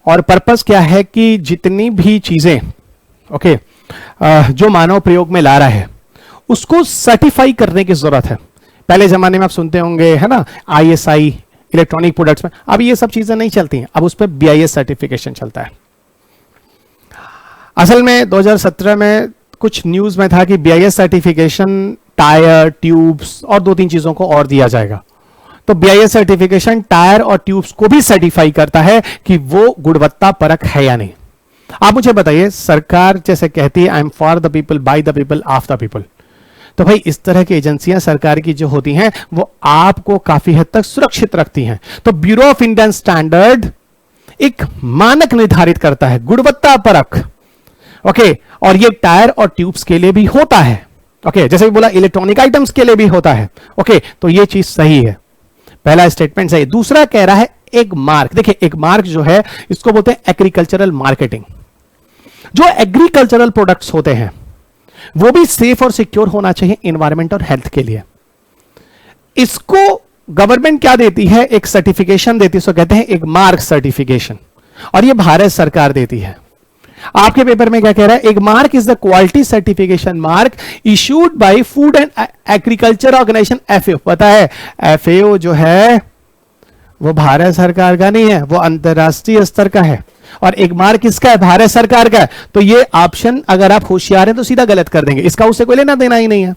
और पर्पस क्या है कि जितनी भी चीजें, ओके, जो मानव प्रयोग में ला रहा है उसको सर्टिफाई करने की जरूरत है। पहले जमाने में आप सुनते होंगे, है ना, ISI इलेक्ट्रॉनिक प्रोडक्ट्स में। अब ये सब चीजें नहीं चलती हैं, अब उस पर BIS सर्टिफिकेशन चलता है। असल में 2017 में कुछ न्यूज में था कि BIS सर्टिफिकेशन टायर, ट्यूब्स और 2-3 चीजों को और दिया जाएगा। तो BIS सर्टिफिकेशन टायर और ट्यूब्स को भी सर्टिफाई करता है कि वो गुणवत्ता परक है या नहीं। आप मुझे बताइए, सरकार जैसे कहती है I am for the people, by the people, of the people, तो भाई इस तरह की एजेंसियां सरकार की जो होती हैं वो आपको काफी हद तक सुरक्षित रखती हैं। तो ब्यूरो ऑफ इंडियन स्टैंडर्ड एक मानक निर्धारित करता है, गुणवत्ता परख। ओके, और ये टायर और ट्यूब्स के लिए भी होता है। ओके, जैसे भी बोला इलेक्ट्रॉनिक आइटम्स के लिए भी होता है। ओके, तो ये चीज सही है, पहला स्टेटमेंट सही। दूसरा कह रहा है एक मार्क। देखिए, एक मार्क जो है इसको बोलते हैं एग्रीकल्चरल मार्केटिंग। जो एग्रीकल्चरल प्रोडक्ट्स होते हैं वो भी सेफ और सिक्योर होना चाहिए एनवायरमेंट और हेल्थ के लिए। इसको गवर्नमेंट क्या देती है, एक सर्टिफिकेशन देती है, उसको कहते हैं एक मार्क सर्टिफिकेशन, और ये भारत सरकार देती है। आपके पेपर में क्या कह रहा है, एक mark is the quality certification mark issued by food and agriculture organization, FAO. पता है एफएओ जो है वो भारत सरकार का नहीं है, वो अंतरराष्ट्रीय स्तर का है, और एक मार्क किसका है, भारत सरकार का है। तो ये ऑप्शन अगर आप होशियार हैं तो सीधा गलत कर देंगे, इसका उससे कोई लेना देना ही नहीं है।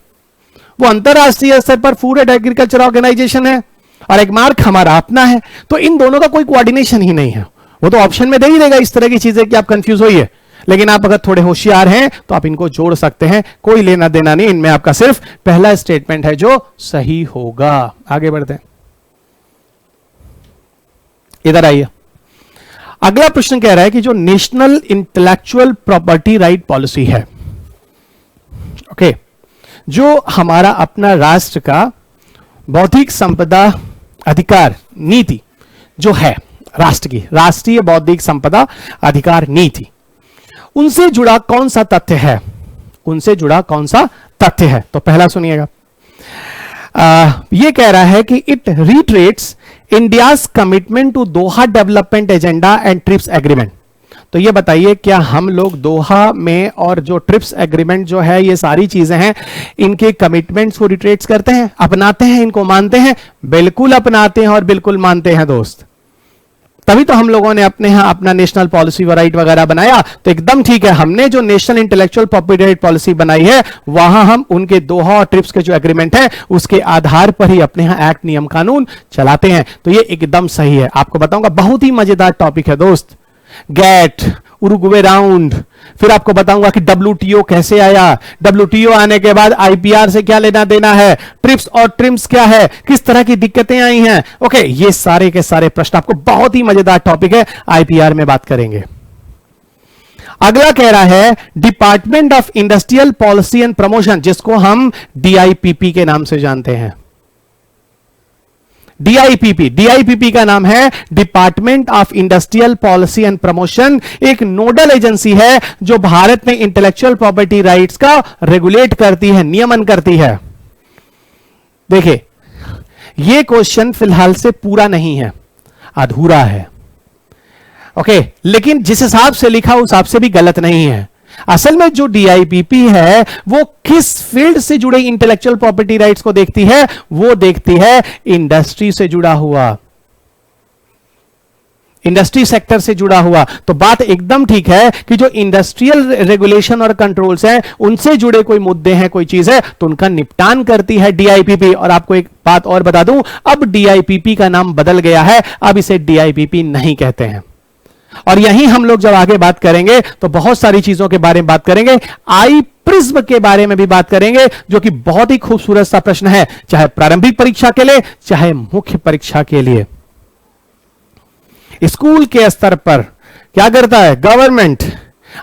वो अंतरराष्ट्रीय स्तर पर फूड एंड एग्रीकल्चर ऑर्गेनाइजेशन है और एक मार्क हमारा अपना है, तो इन दोनों का कोई कोऑर्डिनेशन ही नहीं है। वो तो ऑप्शन में दे ही देगा इस तरह की चीजें कि आप कंफ्यूज होइए, लेकिन आप अगर थोड़े होशियार हैं तो आप इनको जोड़ सकते हैं, कोई लेना देना नहीं इनमें। आपका सिर्फ पहला स्टेटमेंट है जो सही होगा। आगे बढ़ते हैं, इधर आइए। अगला प्रश्न कह रहा है कि जो national intellectual property right policy है, ओके, जो हमारा अपना राष्ट्र का बौद्धिक संपदा अधिकार नीति जो है, राष्ट्र की राष्ट्रीय बौद्धिक संपदा अधिकार नीति, उनसे जुड़ा कौन सा तथ्य है, उनसे जुड़ा कौन सा तथ्य है। तो पहला सुनिएगा, यह कह रहा है कि it retreats India's commitment to Doha development agenda and TRIPS agreement. तो ये बताइए, क्या हम लोग दोहा में और जो ट्रिप्स एग्रीमेंट जो है, ये सारी चीजें हैं, इनके कमिटमेंट्स को रिट्रेट्स करते हैं, अपनाते हैं, इनको मानते हैं? बिल्कुल अपनाते हैं और बिल्कुल मानते हैं दोस्त। तभी तो हम लोगों ने अपने यहां अपना नेशनल पॉलिसी राइट वगैरह बनाया। तो एकदम ठीक है, हमने जो national intellectual property right policy बनाई है वहां हम उनके दोहा और ट्रिप्स के जो एग्रीमेंट है उसके आधार पर ही अपने यहां एक्ट नियम कानून चलाते हैं। तो ये एकदम सही है। आपको बताऊंगा, बहुत ही मजेदार टॉपिक है दोस्त, गैट, उरुग्वे राउंड, फिर आपको बताऊंगा कि डब्ल्यूटीओ कैसे आया, डब्ल्यूटीओ आने के बाद आईपीआर से क्या लेना देना है, ट्रिप्स और ट्रिम्स क्या है, किस तरह की दिक्कतें आई हैं। ओके, ये सारे के सारे प्रश्न आपको, बहुत ही मजेदार टॉपिक है, आईपीआर में बात करेंगे। अगला कह रहा है department of industrial policy and promotion, जिसको हम डीआईपीपी के नाम से जानते हैं। डीआईपीपी का नाम है department of industrial policy and promotion, एक नोडल एजेंसी है जो भारत में इंटेलेक्चुअल प्रॉपर्टी राइट्स का रेगुलेट करती है, नियमन करती है। देखिए, यह क्वेश्चन फिलहाल से पूरा नहीं है, अधूरा है। ओके, लेकिन जिस हिसाब से लिखा उस हिसाब से भी गलत नहीं है। असल में जो डीआईपीपी है वो किस फील्ड से जुड़े इंटेलेक्चुअल प्रॉपर्टी राइट्स को देखती है, वो देखती है इंडस्ट्री से जुड़ा हुआ, इंडस्ट्री सेक्टर से जुड़ा हुआ। तो बात एकदम ठीक है कि जो इंडस्ट्रियल रेगुलेशन और कंट्रोल्स हैं उनसे जुड़े कोई मुद्दे हैं, कोई चीज है, तो उनका निपटान करती है डीआईपीपी। और आपको एक बात और बता दूं, अब डीआईपीपी का नाम बदल गया है, अब इसे डीआईपीपी नहीं कहते हैं। और यहीं हम लोग जब आगे बात करेंगे तो बहुत सारी चीजों के बारे में बात करेंगे, आई प्रिज्म के बारे में भी बात करेंगे, जो कि बहुत ही खूबसूरत सा प्रश्न है, चाहे प्रारंभिक परीक्षा के लिए चाहे मुख्य परीक्षा के लिए। स्कूल के स्तर पर क्या करता है गवर्नमेंट,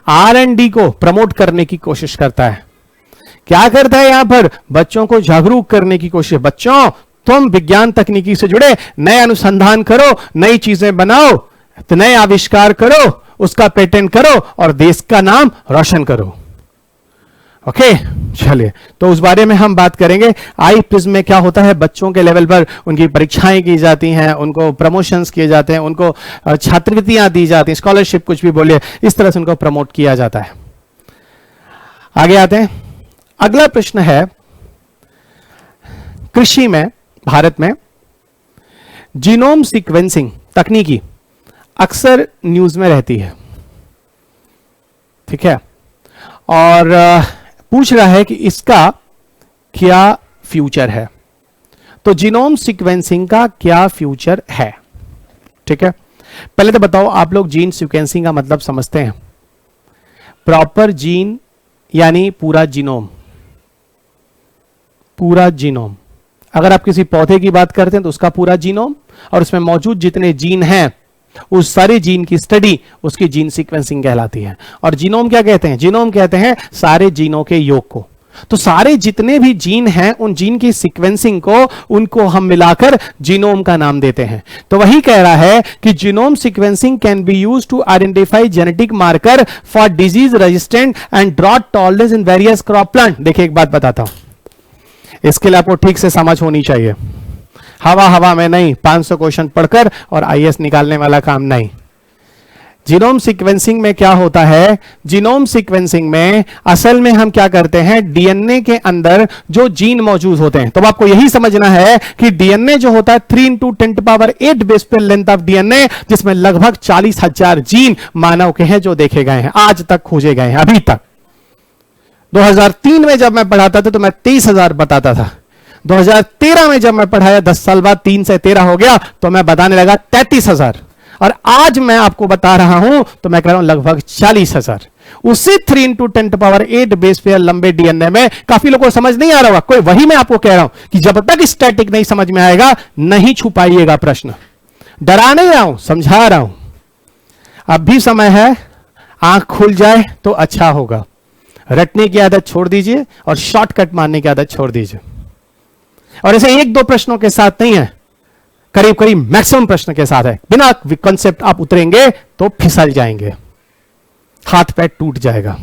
R&D को प्रमोट करने की कोशिश करता है। क्या करता है यहां पर, बच्चों को जागरूक करने की कोशिश। बच्चों, तुम विज्ञान तकनीकी से जुड़े नए अनुसंधान करो, नई चीजें बनाओ, नए आविष्कार करो, उसका पेटेंट करो और देश का नाम रोशन करो। ओके, चलिए, तो उस बारे में हम बात करेंगे। आई प्रिज्म में क्या होता है, बच्चों के लेवल पर उनकी परीक्षाएं की जाती हैं, उनको प्रमोशंस किए जाते हैं, उनको छात्रवृत्तियां दी जाती हैं, स्कॉलरशिप कुछ भी बोलिए, इस तरह से उनको प्रमोट किया जाता है। आगे आते हैं। अगला प्रश्न है, कृषि में भारत में जीनोम सीक्वेंसिंग तकनीकी अक्सर न्यूज में रहती है, ठीक है, और पूछ रहा है कि इसका क्या फ्यूचर है। तो जीनोम सीक्वेंसिंग का क्या फ्यूचर है, ठीक है। पहले तो बताओ, आप लोग जीन सीक्वेंसिंग का मतलब समझते हैं? प्रॉपर जीन यानी पूरा जीनोम, पूरा जीनोम। अगर आप किसी पौधे की बात करते हैं तो उसका पूरा जीनोम, और उसमें मौजूद जितने जीन हैं उस सारे जीन की स्टडी उसकी जीन सीक्वेंसिंग कहलाती है। और जीनोम क्या कहते हैं? जीनोम कहते हैं सारे जीनों के योग को। तो सारे जितने भी जीन हैं उन जीन की सीक्वेंसिंग को उनको हम मिलाकर जीनोम का नाम देते हैं। तो वही कह रहा है कि genome sequencing can be used to identify genetic marker for disease resistant and drought tolerance in various crop plant. देखिए एक बात बताता हूं, इसके लिए आपको ठीक से समझ होनी चाहिए। हवा में नहीं, 500 क्वेश्चन पढ़कर और आईएएस निकालने वाला काम नहीं। जीनोम सीक्वेंसिंग में क्या होता है? जीनोम सीक्वेंसिंग में असल में हम क्या करते हैं, डीएनए के अंदर जो जीन मौजूद होते हैं, तो आपको यही समझना है कि डीएनए जो होता है 3 × 10⁸ base pair length of DNA, जिसमें लगभग 40,000 जीन मानव के हैं जो देखे गए हैं, आज तक खोजे गए हैं अभी तक। 2003 में जब मैं पढ़ाता था तो मैं 23,000 बताता था। 2013 में जब मैं पढ़ाया, 10 साल बाद 3 से 13 हो गया, तो मैं बताने लगा 33,000। और आज मैं आपको बता रहा हूं तो मैं कह रहा हूं लगभग 40,000। उसी 3 × 10⁸ बेस पेयर लंबे डीएनए में काफी लोगों को समझ नहीं आ रहा होगा कोई, वही मैं आपको कह रहा हूं कि जब तक स्टैटिक नहीं समझ में आएगा नहीं छुपाइएगा प्रश्न। डरा नहीं रहा हूं, समझा रहा हूं। अब भी समय है, आंख खुल जाए तो अच्छा होगा। रटने की आदत छोड़ दीजिए और शॉर्टकट मारने की आदत छोड़ दीजिए। और ऐसे 1-2 प्रश्नों के साथ नहीं है, करीब करीब मैक्सिमम प्रश्न के साथ है। बिना कॉन्सेप्ट आप उतरेंगे तो फिसल जाएंगे, हाथ पैर टूट जाएगा।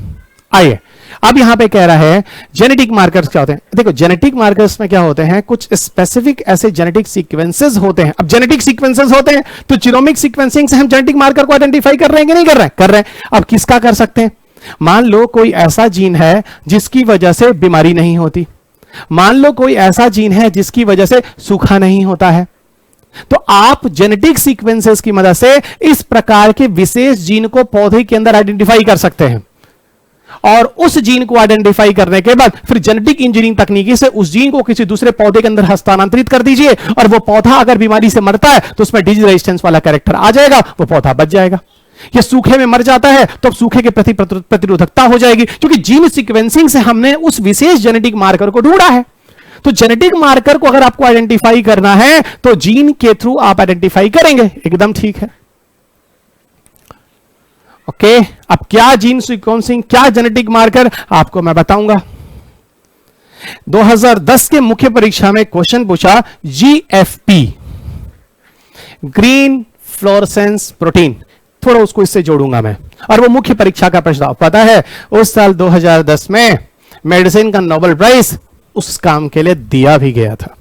आइए, अब यहां पे कह रहा है जेनेटिक मार्कर्स क्या होते हैं। देखो जेनेटिक मार्कर्स में क्या होते हैं, कुछ स्पेसिफिक ऐसे जेनेटिक सीक्वेंसेस होते हैं। अब जेनेटिक सीक्वेंसेस होते हैं तो जीनोमिक सीक्वेंसिंग से हम जेनेटिक मार्कर को आइडेंटिफाई कर रहे हैं कि नहीं कर रहे हैं? कर रहे हैं। अब किसका कर सकते हैं? मान लो कोई ऐसा जीन है जिसकी वजह से बीमारी नहीं होती, मान लो कोई ऐसा जीन है जिसकी वजह से सूखा नहीं होता है, तो आप जेनेटिक सीक्वेंसेस की मदद से इस प्रकार के विशेष जीन को पौधे के अंदर आइडेंटिफाई कर सकते हैं। और उस जीन को आइडेंटिफाई करने के बाद फिर जेनेटिक इंजीनियरिंग तकनीकी से उस जीन को किसी दूसरे पौधे के अंदर हस्तांतरित कर दीजिए, और वो पौधा अगर बीमारी से मरता है तो उसमें डिजीज रेजिस्टेंस वाला कैरेक्टर आ जाएगा, वो पौधा बच जाएगा। ये सूखे में मर जाता है तो सूखे के प्रति प्रतिरोधकता हो जाएगी, क्योंकि जीन सीक्वेंसिंग से हमने उस विशेष जेनेटिक मार्कर को ढूंढा है। तो जेनेटिक मार्कर को अगर आपको आइडेंटिफाई करना है तो जीन के थ्रू आप आइडेंटिफाई करेंगे, एकदम ठीक है। ओके, अब क्या जीन सीक्वेंसिंग, क्या जेनेटिक मार्कर, आपको मैं बताऊंगा। 2010 के मुख्य परीक्षा में क्वेश्चन पूछा, जीएफपी ग्रीन फ्लोरोसेंस प्रोटीन, थोड़ा उसको इससे जोड़ूंगा मैं, और वो मुख्य परीक्षा का प्रश्न पता है। उस साल 2010 में मेडिसिन का नोबेल प्राइज उस काम के लिए दिया भी गया था।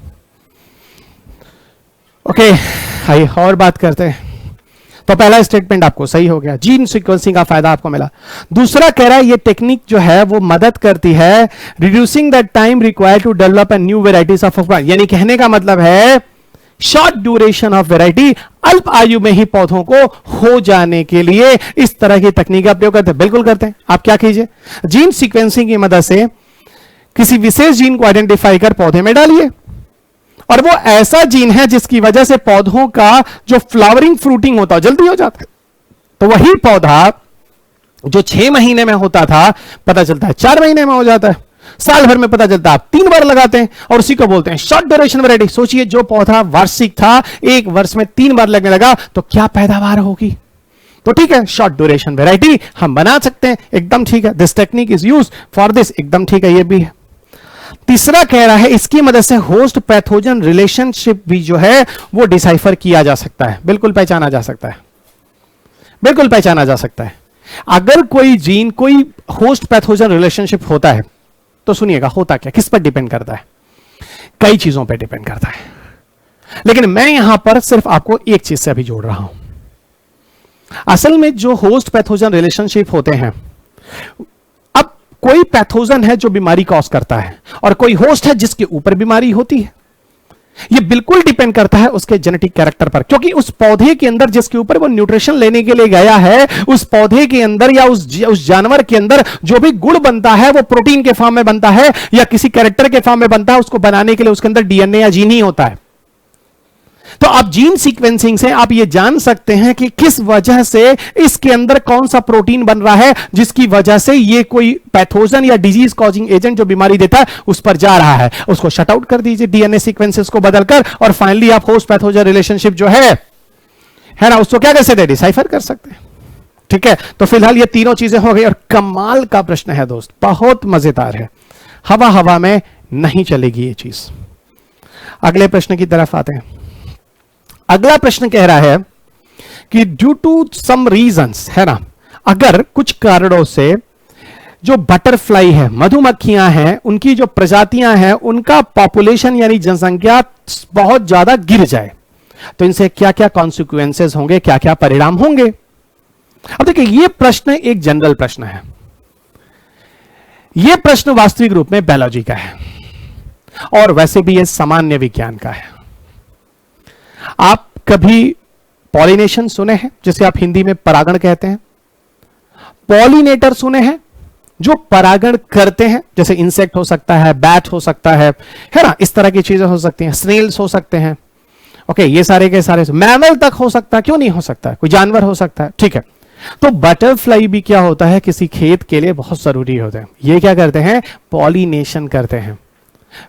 ओके, आइए और बात करते हैं। तो पहला स्टेटमेंट आपको सही हो गया, जीन सीक्वेंसिंग का फायदा आपको मिला। दूसरा कह रहा है ये टेक्निक जो है वो मदद करती है reducing the time required to develop a new varieties of plant, यानी कहने का मतलब है शॉर्ट ड्यूरेशन ऑफ वेराइटी, अल्प आयु में ही पौधों को हो जाने के लिए इस तरह की तकनीक का प्रयोग करते हैं। बिल्कुल करते हैं। आप क्या कीजिए, जीन सीक्वेंसिंग की मदद से किसी विशेष जीन को आइडेंटिफाई कर पौधे में डालिए, और वो ऐसा जीन है जिसकी वजह से पौधों का जो फ्लावरिंग फ्रूटिंग होता है जल्दी हो जाता है। तो वही पौधा जो 6 महीने में होता था पता चलता है 4 महीने में हो जाता है, साल भर में पता चलता है आप 3 बार लगाते हैं, और उसी को बोलते हैं शॉर्ट ड्यूरेशन वैरायटी। सोचिए जो पौधा वार्षिक था 1 वर्ष में 3 बार लगने लगा तो क्या पैदावार होगी। तो ठीक है, शॉर्ट ड्यूरेशन वैरायटी हम बना सकते हैं, एकदम ठीक है। This technique is used for this, एकदम ठीक है, ये भी है। तीसरा कह रहा है इसकी मदद से होस्ट पैथोजन रिलेशनशिप भी जो है वो डिसाइफर किया जा सकता है, बिल्कुल पहचाना जा सकता है, बिल्कुल पहचाना जा सकता है। अगर कोई जीन कोई होस्ट पैथोजन रिलेशनशिप होता है तो सुनिएगा होता क्या, किस पर डिपेंड करता है, कई चीजों पर डिपेंड करता है, लेकिन मैं यहां पर सिर्फ आपको एक चीज से अभी जोड़ रहा हूं। असल में जो होस्ट पैथोजन रिलेशनशिप होते हैं, अब कोई पैथोजन है जो बीमारी कॉज करता है और कोई होस्ट है जिसके ऊपर बीमारी होती है, ये बिल्कुल डिपेंड करता है उसके जेनेटिक कैरेक्टर पर, क्योंकि उस पौधे के अंदर जिसके ऊपर वो न्यूट्रिशन लेने के लिए गया है, उस पौधे के अंदर या उस जानवर के अंदर जो भी गुण बनता है वो प्रोटीन के फॉर्म में बनता है या किसी कैरेक्टर के फॉर्म में बनता है, उसको बनाने के लिए उसके अंदर डीएनए या जीन ही होता है। तो आप जीन सीक्वेंसिंग से आप ये जान सकते हैं कि किस वजह से इसके अंदर कौन सा प्रोटीन बन रहा है जिसकी वजह से ये कोई पैथोजन या डिजीज कॉजिंग एजेंट जो बीमारी देता है उस पर जा रहा है, उसको शट आउट कर दीजिए डीएनए सीक्वेंसेस को बदलकर, और फाइनली आप होस्ट पैथोजन रिलेशनशिप जो है है ना, उसको क्या कर सकते हैं, डिसाइफर कर सकते हैं। ठीक है, तो फिलहाल ये तीनों चीजें हो गई और कमाल का प्रश्न है दोस्त, बहुत मजेदार है, हवा हवा में नहीं चलेगी ये चीज। अगले प्रश्न की तरफ आते हैं। अगला प्रश्न कह रहा है कि ड्यू टू सम रीजंस, है ना, अगर कुछ कारणों से जो बटरफ्लाई है, मधुमक्खियां हैं, उनकी जो प्रजातियां हैं, उनका पॉपुलेशन यानी जनसंख्या बहुत ज्यादा गिर जाए, तो इनसे क्या क्या कॉन्सिक्वेंसेस होंगे, क्या क्या परिणाम होंगे। अब देखिए, यह प्रश्न एक जनरल प्रश्न है, यह प्रश्न वास्तविक रूप में बायोलॉजी का है और वैसे भी यह सामान्य विज्ञान का है। आप कभी पॉलिनेशन सुने हैं, जिसे आप हिंदी में परागण कहते हैं? पॉलिनेटर सुने हैं, जो परागण करते हैं, जैसे इंसेक्ट हो सकता है, बैट हो सकता है ना, इस तरह की चीजें हो सकती हैं, स्नेल्स हो सकते हैं। ओके, ये सारे के सारे, मैमल तक हो सकता है, क्यों नहीं हो सकता है, कोई जानवर हो सकता है। ठीक है, तो बटरफ्लाई भी क्या होता है, किसी खेत के लिए बहुत जरूरी होता है। ये क्या करते हैं, पॉलिनेशन करते हैं,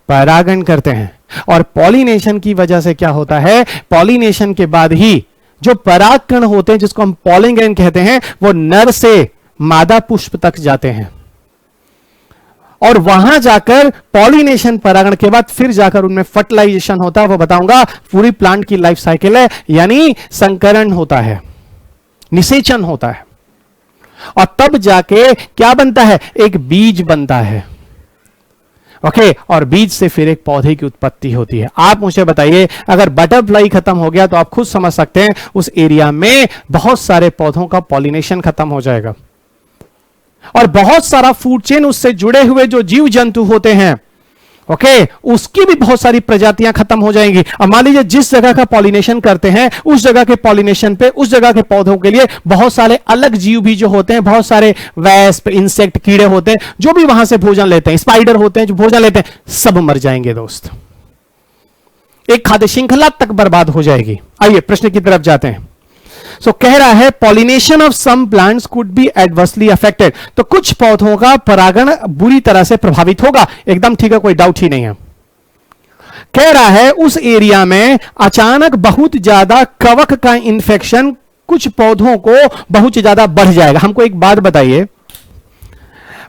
परागण करते हैं। और पॉलिनेशन की वजह से क्या होता है, पॉलिनेशन के बाद ही जो परागकण होते हैं, जिसको हम पॉलिन ग्रेन कहते हैं, वो नर से मादा पुष्प तक जाते हैं और वहां जाकर पॉलिनेशन, परागण के बाद फिर जाकर उनमें फर्टिलाइजेशन होता है। वो बताऊंगा, पूरी प्लांट की लाइफ साइकिल है, यानी संकरण होता है, निषेचन होता है, और तब जाके क्या बनता है, एक बीज बनता है। ओके, और बीज से फिर एक पौधे की उत्पत्ति होती है। आप मुझे बताइए, अगर बटरफ्लाई खत्म हो गया तो आप खुद समझ सकते हैं उस एरिया में बहुत सारे पौधों का पॉलिनेशन खत्म हो जाएगा और बहुत सारा फूड चेन, उससे जुड़े हुए जो जीव जंतु होते हैं, ओके, उसकी भी बहुत सारी प्रजातियां खत्म हो जाएंगी। अब मान लीजिए जिस जगह का पॉलिनेशन करते हैं, उस जगह के पॉलिनेशन पे, उस जगह के पौधों के लिए बहुत सारे अलग जीव भी जो होते हैं, बहुत सारे वैस्प, इंसेक्ट, कीड़े होते हैं, जो भी वहां से भोजन लेते हैं, स्पाइडर होते हैं जो भोजन लेते हैं, सब मर जाएंगे दोस्त, एक खाद्य श्रृंखला तक बर्बाद हो जाएगी। आइए प्रश्न की तरफ जाते हैं। सो कह रहा है, pollination of some plants could be adversely affected, तो कुछ पौधों का परागण बुरी तरह से प्रभावित होगा। एकदम ठीक है, कोई डाउट ही नहीं है। कह रहा है उस एरिया में अचानक बहुत ज्यादा कवक का इंफेक्शन कुछ पौधों को बहुत ज्यादा बढ़ जाएगा। हमको एक बात बताइए,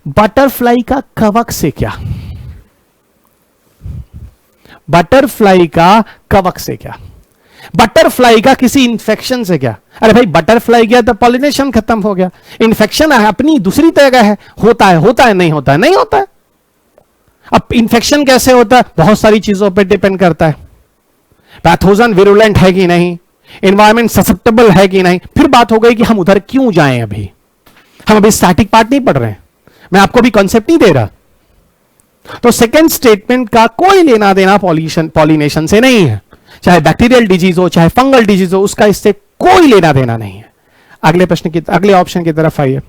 बटरफ्लाई का कवक से क्या, बटरफ्लाई का कवक से क्या, बटरफ्लाई का किसी इंफेक्शन से क्या? अरे भाई, बटरफ्लाई गया तो पॉलिनेशन खत्म हो गया, इन्फेक्शन है अपनी दूसरी जगह है, होता है नहीं होता है, नहीं होता है। अब इन्फेक्शन कैसे होता है, बहुत सारी चीजों पर डिपेंड करता है, पैथोजन विरुलेंट है कि नहीं, एनवायरमेंट ससेप्टेबल है कि नहीं। फिर बात हो गई कि हम उधर क्यों जाएं, अभी हम अभी स्टैटिक पार्ट नहीं पढ़ रहे हैं, मैं आपको भी कॉन्सेप्ट नहीं दे रहा। तो सेकेंड स्टेटमेंट का कोई लेना देना पॉलिनेशन से नहीं है, चाहे बैक्टीरियल डिजीज हो, चाहे फंगल डिजीज हो, उसका इससे कोई लेना देना नहीं है। अगले प्रश्न की, अगले ऑप्शन की तरफ आइए।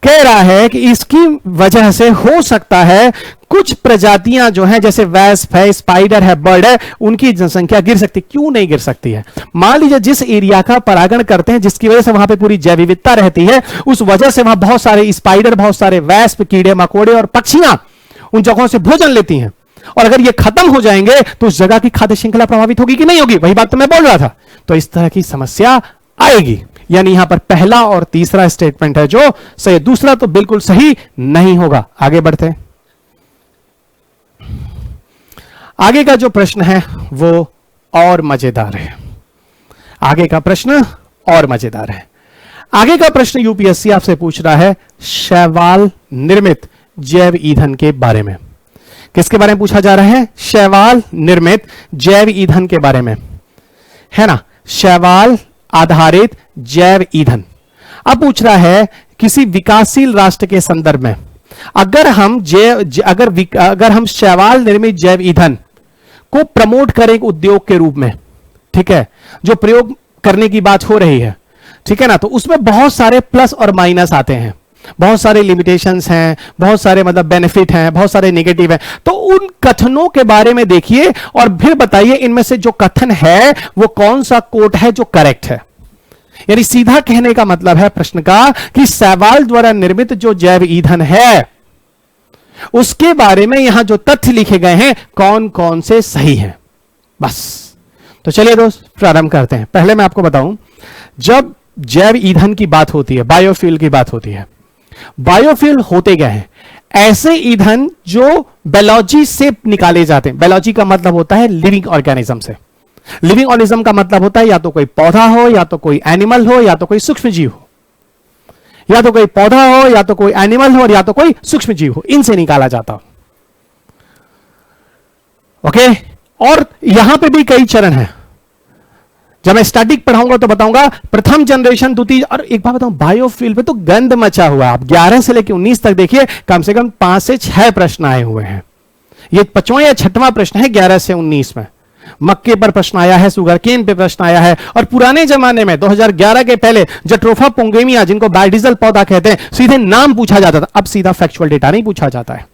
कह रहा है कि इसकी वजह से हो सकता है कुछ प्रजातियां जो हैं, जैसे वैस्प है, स्पाइडर है, बर्ड है, उनकी जनसंख्या गिर सकती। क्यों नहीं गिर सकती है? मान लीजिए जिस एरिया का परागण करते हैं, जिसकी वजह से वहां पे पूरी जैव विविधता रहती है, उस वजह से वहां बहुत सारे स्पाइडर, बहुत सारे वैस्प, कीड़े मकोड़े और पक्षियां उन जगहों से भोजन लेती हैं। और अगर ये खत्म हो जाएंगे तो उस जगह की खाद्य श्रृंखला प्रभावित होगी कि नहीं होगी? वही बात तो मैं बोल रहा था। तो इस तरह की समस्या आएगी। यानी यहां पर पहला और तीसरा स्टेटमेंट है जो सही, दूसरा तो बिल्कुल सही नहीं होगा। आगे बढ़ते हैं। आगे का जो प्रश्न है वो और मजेदार है। आगे का प्रश्न और मजेदार है। आगे का प्रश्न यूपीएससी आपसे पूछ रहा है शैवाल निर्मित जैव ईंधन के बारे में। किसके बारे में पूछा जा रहा है? शैवाल निर्मित जैव ईंधन के बारे में, है ना, शैवाल आधारित जैव ईंधन। अब पूछ रहा है किसी विकासशील राष्ट्र के संदर्भ में अगर हम शैवाल निर्मित जैव ईंधन को प्रमोट करें उद्योग के रूप में, ठीक है, जो प्रयोग करने की बात हो रही है, ठीक है ना, तो उसमें बहुत सारे प्लस और माइनस आते हैं, बहुत सारे लिमिटेशंस हैं, बहुत सारे मतलब बेनिफिट हैं, बहुत सारे नेगेटिव हैं। तो उन कथनों के बारे में देखिए और फिर बताइए इनमें से जो कथन है वो कौन सा कोट है जो करेक्ट है। यानी सीधा कहने का मतलब है प्रश्न का कि शैवाल द्वारा निर्मित जो जैव ईंधन है उसके बारे में यहां जो तथ्य लिखे गए हैं कौन कौन से सही हैं, बस। तो चलिए दोस्त प्रारंभ करते हैं। पहले मैं आपको बताऊं जब जैव ईंधन की बात होती है, बायोफ्यूल की बात होती है, बायोफ्यूल होते क्या है? ऐसे ईंधन जो बायोलॉजी से निकाले जाते हैं। बायोलॉजी का मतलब होता है लिविंग ऑर्गेनिज्म से। लिविंग ऑर्गेनिज्म का मतलब होता है या तो कोई पौधा हो, या तो कोई एनिमल हो, या तो कोई सूक्ष्म जीव हो। या तो कोई पौधा हो, या तो कोई एनिमल हो, और या तो कोई सूक्ष्म जीव हो, इनसे निकाला जाता हो। ओके, और यहां पे भी कई चरण हैं। जब मैं स्टैटिक पढ़ाऊंगा तो बताऊंगा प्रथम जनरेशन, द्वितीय। और एक बात बताऊं, बायोफ्यूल पे तो गंद मचा हुआ है। आप 11 से लेकर 19 तक देखिए, कम से कम 5 से 6 प्रश्न आए हुए हैं। ये 5वां या 6वां प्रश्न है 11 से 19 में। मक्के पर प्रश्न आया है, सुगर केन पे प्रश्न आया है, और पुराने जमाने में 2011 के पहले जट्रोफा पुंगेमिया, जिनको बायोडीजल पौधा कहते हैं, सीधे नाम पूछा जाता था। अब सीधा फैक्चुअल डेटा नहीं पूछा जाता है।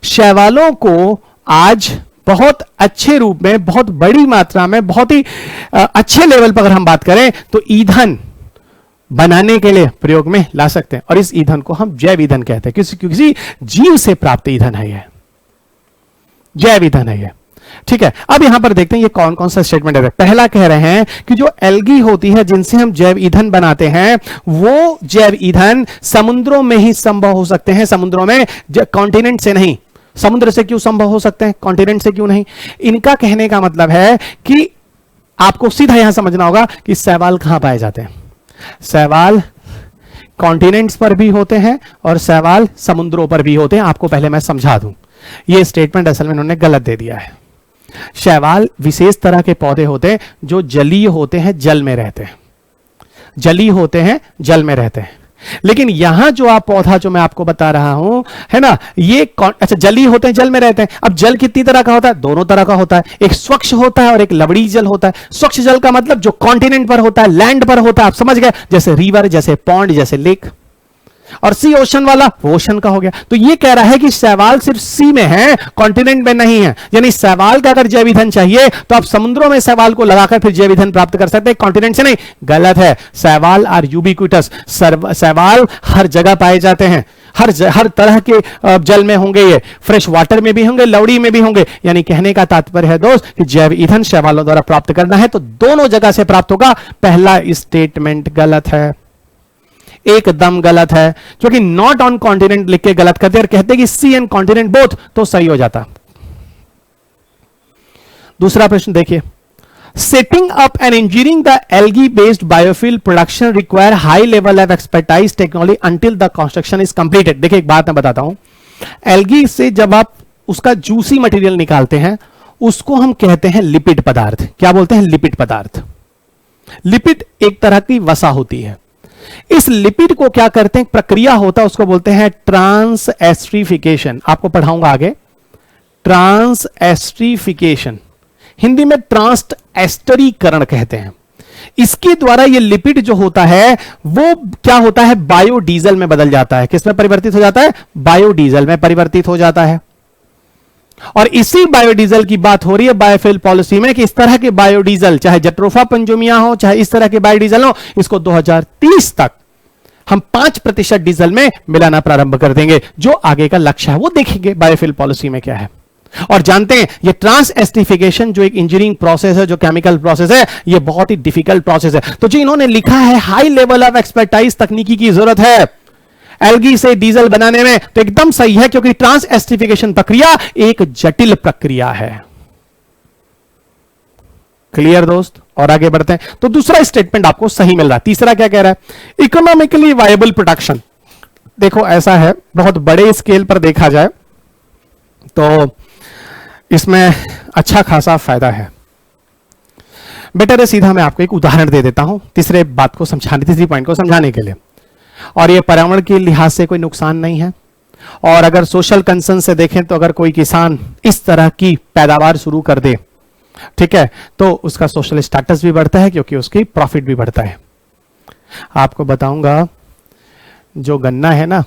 शैवालों को आज बहुत अच्छे रूप में, बहुत बड़ी मात्रा में, बहुत ही अच्छे लेवल पर अगर हम बात करें तो ईंधन बनाने के लिए प्रयोग में ला सकते हैं। और इस ईंधन को हम जैव ईंधन कहते हैं। किसी जीव से प्राप्त ईंधन है, यह जैव ईंधन है यह। ठीक है, अब यहां पर देखते हैं ये कौन कौन सा स्टेटमेंट है। पहला कह रहे हैं कि जो एल्गी होती है, जिनसे हम जैव ईंधन बनाते हैं, वो जैव ईंधन समुद्रों में ही संभव हो सकते हैं। समुद्रों में, कॉन्टिनेंट से नहीं। समुद्र से क्यों संभव हो सकते हैं, कॉन्टिनेंट से क्यों नहीं? इनका कहने का मतलब है कि आपको सीधा यहां समझना होगा कि शैवाल कहां पाए जाते हैं। शैवाल कॉन्टिनेंट्स पर भी होते हैं और शैवाल समुद्रों पर भी होते हैं। आपको पहले मैं समझा दूं, यह स्टेटमेंट असल में उन्होंने गलत दे दिया है। शैवाल विशेष तरह के पौधे होते हैं जो जलीय होते हैं, जल में रहते हैं। जलीय होते हैं, जल में रहते हैं। लेकिन यहां जो आप पौधा जो मैं आपको बता रहा हूं, है ना, ये अच्छा, जलीय होते हैं, जल में रहते हैं। अब जल कितनी तरह का होता है? दोनों तरह का होता है। एक स्वच्छ होता है और एक लवणीय जल होता है। स्वच्छ जल का मतलब जो कॉन्टिनेंट पर होता है, लैंड पर होता है, आप समझ गए, जैसे रिवर, जैसे पॉन्ड, जैसे लेक। और सी ओशन वाला, वो ओशन का हो गया। तो ये कह रहा है कि शैवाल सिर्फ सी में है, कॉन्टिनेंट में नहीं है। यानी शैवाल का अगर जैव ईंधन चाहिए तो आप समुद्रों में शैवाल को लगाकर फिर जैव ईंधन प्राप्त कर सकते हैं, कॉन्टिनेंट से नहीं। गलत है। शैवाल आर यूबिक्विटस। शैवाल हर जगह पाए जाते हैं, हर तरह के जल में होंगे, ये फ्रेश वाटर में भी होंगे, लवड़ी में भी होंगे। यानी कहने का तात्पर्य है दोस्त कि जैव ईंधन शैवालों द्वारा प्राप्त करना है तो दोनों जगह से प्राप्त होगा। पहला स्टेटमेंट गलत है, एकदम गलत है, क्योंकि नॉट ऑन कॉन्टिनेंट लिख के गलत करते और कहते कि सी एंड कॉन्टिनेंट बोथ, तो सही हो जाता। दूसरा प्रश्न देखिए, setting up and engineering the algae based biofuel production require high level of expertise technology until the construction is completed. देखिए एक बात मैं बताता हूं, एल्गी से जब आप उसका जूसी मटेरियल निकालते हैं, उसको हम कहते हैं लिपिड पदार्थ। क्या बोलते हैं? लिपिड पदार्थ। लिपिड एक तरह की वसा होती है। इस लिपिड को क्या करते हैं, प्रक्रिया होता है, उसको बोलते हैं ट्रांस एस्ट्रीफिकेशन। आपको पढ़ाऊंगा आगे, ट्रांस एस्ट्रीफिकेशन, हिंदी में ट्रांस एस्टरीकरण कहते हैं। इसके द्वारा ये लिपिड जो होता है वो क्या होता है, बायोडीजल में बदल जाता है। किस में परिवर्तित हो जाता है? बायोडीजल में परिवर्तित हो जाता है। और इसी बायोडीजल की बात हो रही है बायोफ्यूल पॉलिसी में कि इस तरह के बायोडीजल, चाहे जट्रोफा पुंगेमिया हो, चाहे इस तरह के बायोडीजल हो, इसको 2030 तक हम 5% डीजल में मिलाना प्रारंभ कर देंगे। जो आगे का लक्ष्य है वो देखेंगे बायोफ्यूल पॉलिसी में क्या है। और जानते हैं ये ट्रांस एस्टिफिकेशन जो एक इंजीनियरिंग प्रोसेस है, जो केमिकल प्रोसेस है, ये बहुत ही डिफिकल्ट प्रोसेस है। तो जो इन्होंने लिखा है हाई लेवल ऑफ एक्सपर्टाइज तकनीकी की जरूरत है एल्गी से डीजल बनाने में, तो एकदम सही है, क्योंकि ट्रांस एस्टिफिकेशन प्रक्रिया एक जटिल प्रक्रिया है। क्लियर दोस्त? और आगे बढ़ते हैं तो दूसरा स्टेटमेंट आपको सही मिल रहा है। तीसरा क्या कह रहा है? Economically viable production. देखो ऐसा है, बहुत बड़े स्केल पर देखा जाए तो इसमें अच्छा खासा फायदा है। बेटर है सीधा मैं आपको एक उदाहरण दे देता हूं तीसरी पॉइंट को समझाने के लिए। और ये पर्यावरण के लिहाज से कोई नुकसान नहीं है, और अगर सोशल कंसर्न से देखें तो अगर कोई किसान इस तरह की पैदावार शुरू कर दे, ठीक है, तो उसका सोशल स्टेटस भी बढ़ता है, क्योंकि उसकी प्रॉफिट भी बढ़ता है। आपको बताऊंगा, जो गन्ना है ना,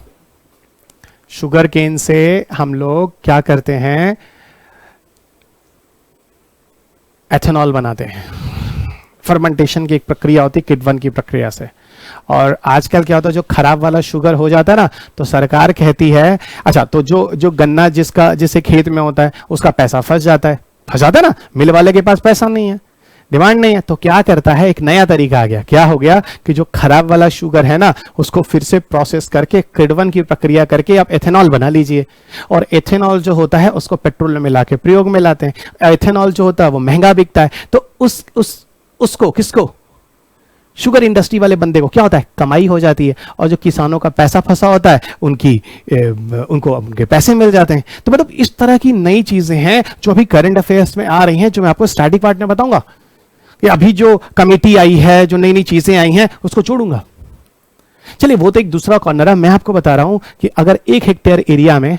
शुगर केन से हम लोग क्या करते हैं, एथेनॉल बनाते हैं। फर्मेंटेशन की एक प्रक्रिया होती है, किडवन की प्रक्रिया से। और आजकल क्या होता है, जो खराब वाला शुगर हो जाता है ना, तो सरकार कहती है, अच्छा तो जो गन्ना जिसे खेत में होता है उसका पैसा फंस जाता है ना, मिल वाले के पास पैसा नहीं है, डिमांड नहीं है तो क्या करता है, एक नया तरीका आ गया। क्या हो गया कि जो खराब वाला शुगर है ना, उसको फिर से प्रोसेस करके किण्वन की प्रक्रिया करके आप एथेनॉल बना लीजिए। और एथेनॉल जो होता है उसको पेट्रोल में मिला के प्रयोग में लाते हैं। एथेनॉल जो होता है वो महंगा बिकता है, तो उसको किसको, शुगर इंडस्ट्री वाले बंदे को क्या होता है, कमाई हो जाती है। और जो किसानों का पैसा फंसा होता है उनको उनके पैसे मिल जाते हैं। तो मतलब इस तरह की नई चीजें हैं जो अभी करंट अफेयर्स में आ रही हैं, जो मैं आपको स्टार्टिंग पार्ट में बताऊंगा कि अभी जो कमेटी आई है, जो नई नई चीजें आई हैं, उसको जोड़ूंगा। चलिए वो तो एक दूसरा कॉर्नर है। मैं आपको बता रहा हूं कि अगर 1 हेक्टेयर एरिया में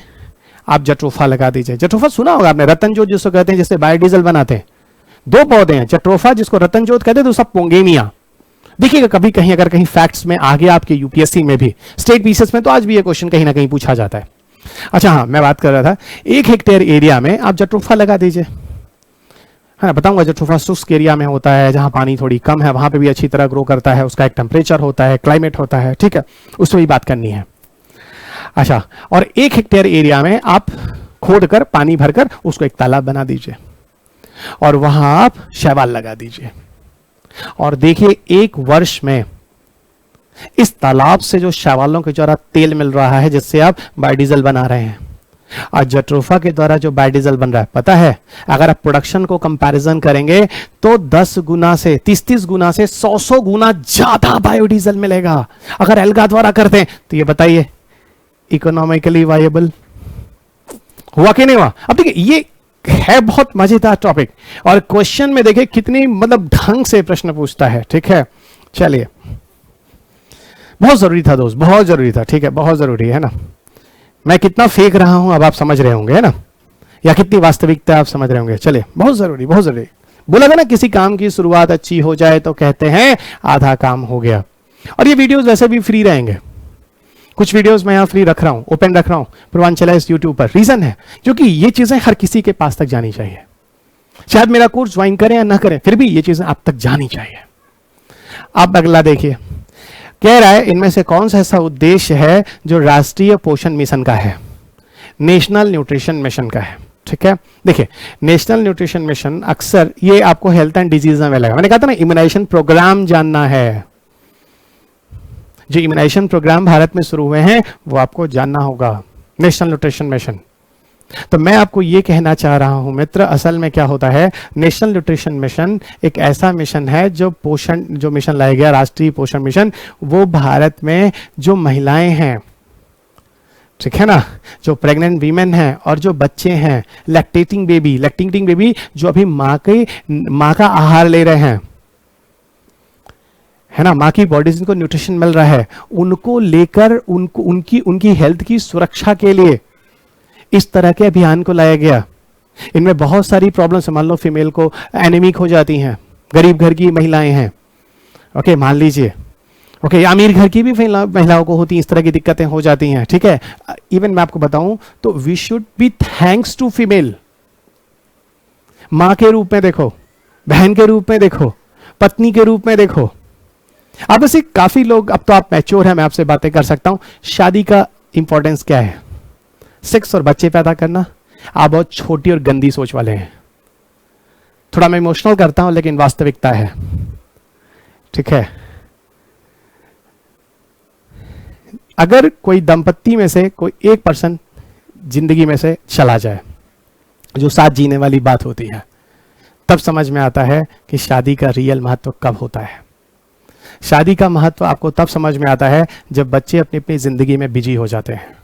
आप जट्रोफा लगा दीजिए। जट्रोफा सुना होगा आपने, रतन जोत जिसको कहते हैं, जिससे बायोडीजल बनाते हैं। 2 पौधे हैं, जट्रोफा जिसको रतन जोत कहते हैं, दूसरा पोंगेमिया। देखिएगा कभी कहीं अगर कहीं फैक्ट्स में आ गया आपके यूपीएससी में भी, स्टेट पीसेस में तो आज भी ये क्वेश्चन कहीं ना कहीं पूछा जाता है। अच्छा हाँ, मैं बात कर रहा था 1 हेक्टेयर एरिया में आप जट्रोफा लगा दीजिए। हाँ बताऊंगा, जट्रोफा शुष्क एरिया में होता है, जहां पानी थोड़ी कम है वहां पे भी अच्छी तरह ग्रो करता है। उसका एक टेम्परेचर होता है, क्लाइमेट होता है, ठीक है, उसमें भी बात करनी है। अच्छा, और 1 हेक्टेयर एरिया में आप खोद कर पानी भरकर उसको एक तालाब बना दीजिए और वहां आप शैवाल लगा दीजिए। और देखिए 1 वर्ष में इस तालाब से जो शैवालों के द्वारा तेल मिल रहा है, जिससे आप बायोडीजल बना रहे हैं, और जट्रोफा के द्वारा जो बायोडीजल बन रहा है, पता है अगर आप प्रोडक्शन को कंपैरिजन करेंगे तो 10 गुना से 30 गुना से 100 गुना ज्यादा बायोडीजल मिलेगा। अगर एल्गा द्वारा करते हैं तो ये बताइए इकोनॉमिकली वायबल हुआ कि नहीं हुआ। अब देखिए ये है बहुत मजेदार टॉपिक, और क्वेश्चन में देखिए कितनी मतलब ढंग से प्रश्न पूछता है, ठीक है। चलिए, बहुत जरूरी था दोस्त, बहुत जरूरी था, ठीक है, बहुत जरूरी है ना। मैं कितना फेंक रहा हूं अब आप समझ रहे होंगे, है ना, या कितनी वास्तविकता आप समझ रहे होंगे। चलिए, बहुत जरूरी, बहुत जरूरी। बोला था ना, किसी काम की शुरुआत अच्छी हो जाए तो कहते हैं आधा काम हो गया। और ये वीडियोस वैसे भी फ्री रहेंगे, कुछ वीडियोस मैं यहाँ फ्री रख रहा हूँ, ओपन रख रहा हूँ पूर्वांचल इस यूट्यूब पर। रीजन है क्योंकि ये चीजें हर किसी के पास तक जानी चाहिए। शायद मेरा कोर्स ज्वाइन करें या ना करें, फिर भी ये चीजें आप तक जानी चाहिए। अब अगला देखिए, कह रहा है इनमें से कौन सा ऐसा उद्देश्य है जो राष्ट्रीय पोषण मिशन का है, नेशनल न्यूट्रिशन मिशन का है, ठीक है। देखिए, नेशनल न्यूट्रिशन मिशन अक्सर ये आपको हेल्थ एंड डिजीज में मिलेगा। मैंने कहा था ना, इम्यूनाइजेशन प्रोग्राम जानना है। जो इम्यूनाइजेशन प्रोग्राम भारत में शुरू हुए हैं वो आपको जानना होगा, नेशनल न्यूट्रिशन मिशन। तो मैं आपको ये कहना चाह रहा हूं मित्र, असल में क्या होता है, नेशनल न्यूट्रिशन मिशन एक ऐसा मिशन है जो पोषण, जो मिशन लाया गया राष्ट्रीय पोषण मिशन, वो भारत में जो महिलाएं हैं, ठीक है ना, जो प्रेग्नेंट वीमेन हैं और जो बच्चे हैं, लैक्टेटिंग बेबी जो अभी माँ का आहार ले रहे हैं, है ना, माँ की बॉडी से इनको न्यूट्रिशन मिल रहा है, उनको लेकर उनकी हेल्थ की सुरक्षा के लिए इस तरह के अभियान को लाया गया। इनमें बहुत सारी प्रॉब्लम्स, मान लो फीमेल को एनीमिक हो जाती हैं, गरीब घर की महिलाएं हैं, ओके, मान लीजिए, ओके, अमीर घर की भी महिलाओं को होती, इस तरह की दिक्कतें हो जाती हैं, ठीक है। इवन मैं आपको बताऊं तो we should be thanks to female. माँ के रूप में देखो, बहन के रूप में देखो, पत्नी के रूप में देखो। अब ऐसे काफी लोग, अब तो आप मैच्योर हैं, मैं आपसे बातें कर सकता हूं, शादी का इंपॉर्टेंस क्या है, सेक्स और बच्चे पैदा करना। आप बहुत छोटी और गंदी सोच वाले हैं। थोड़ा मैं इमोशनल करता हूं लेकिन वास्तविकता है, ठीक है। अगर कोई दंपत्ति में से कोई एक पर्सन जिंदगी में से चला जाए, जो साथ जीने वाली बात होती है, तब समझ में आता है कि शादी का रियल महत्व कब होता है। शादी का महत्व आपको तब समझ में आता है जब बच्चे अपनी अपनी जिंदगी में बिजी हो जाते हैं।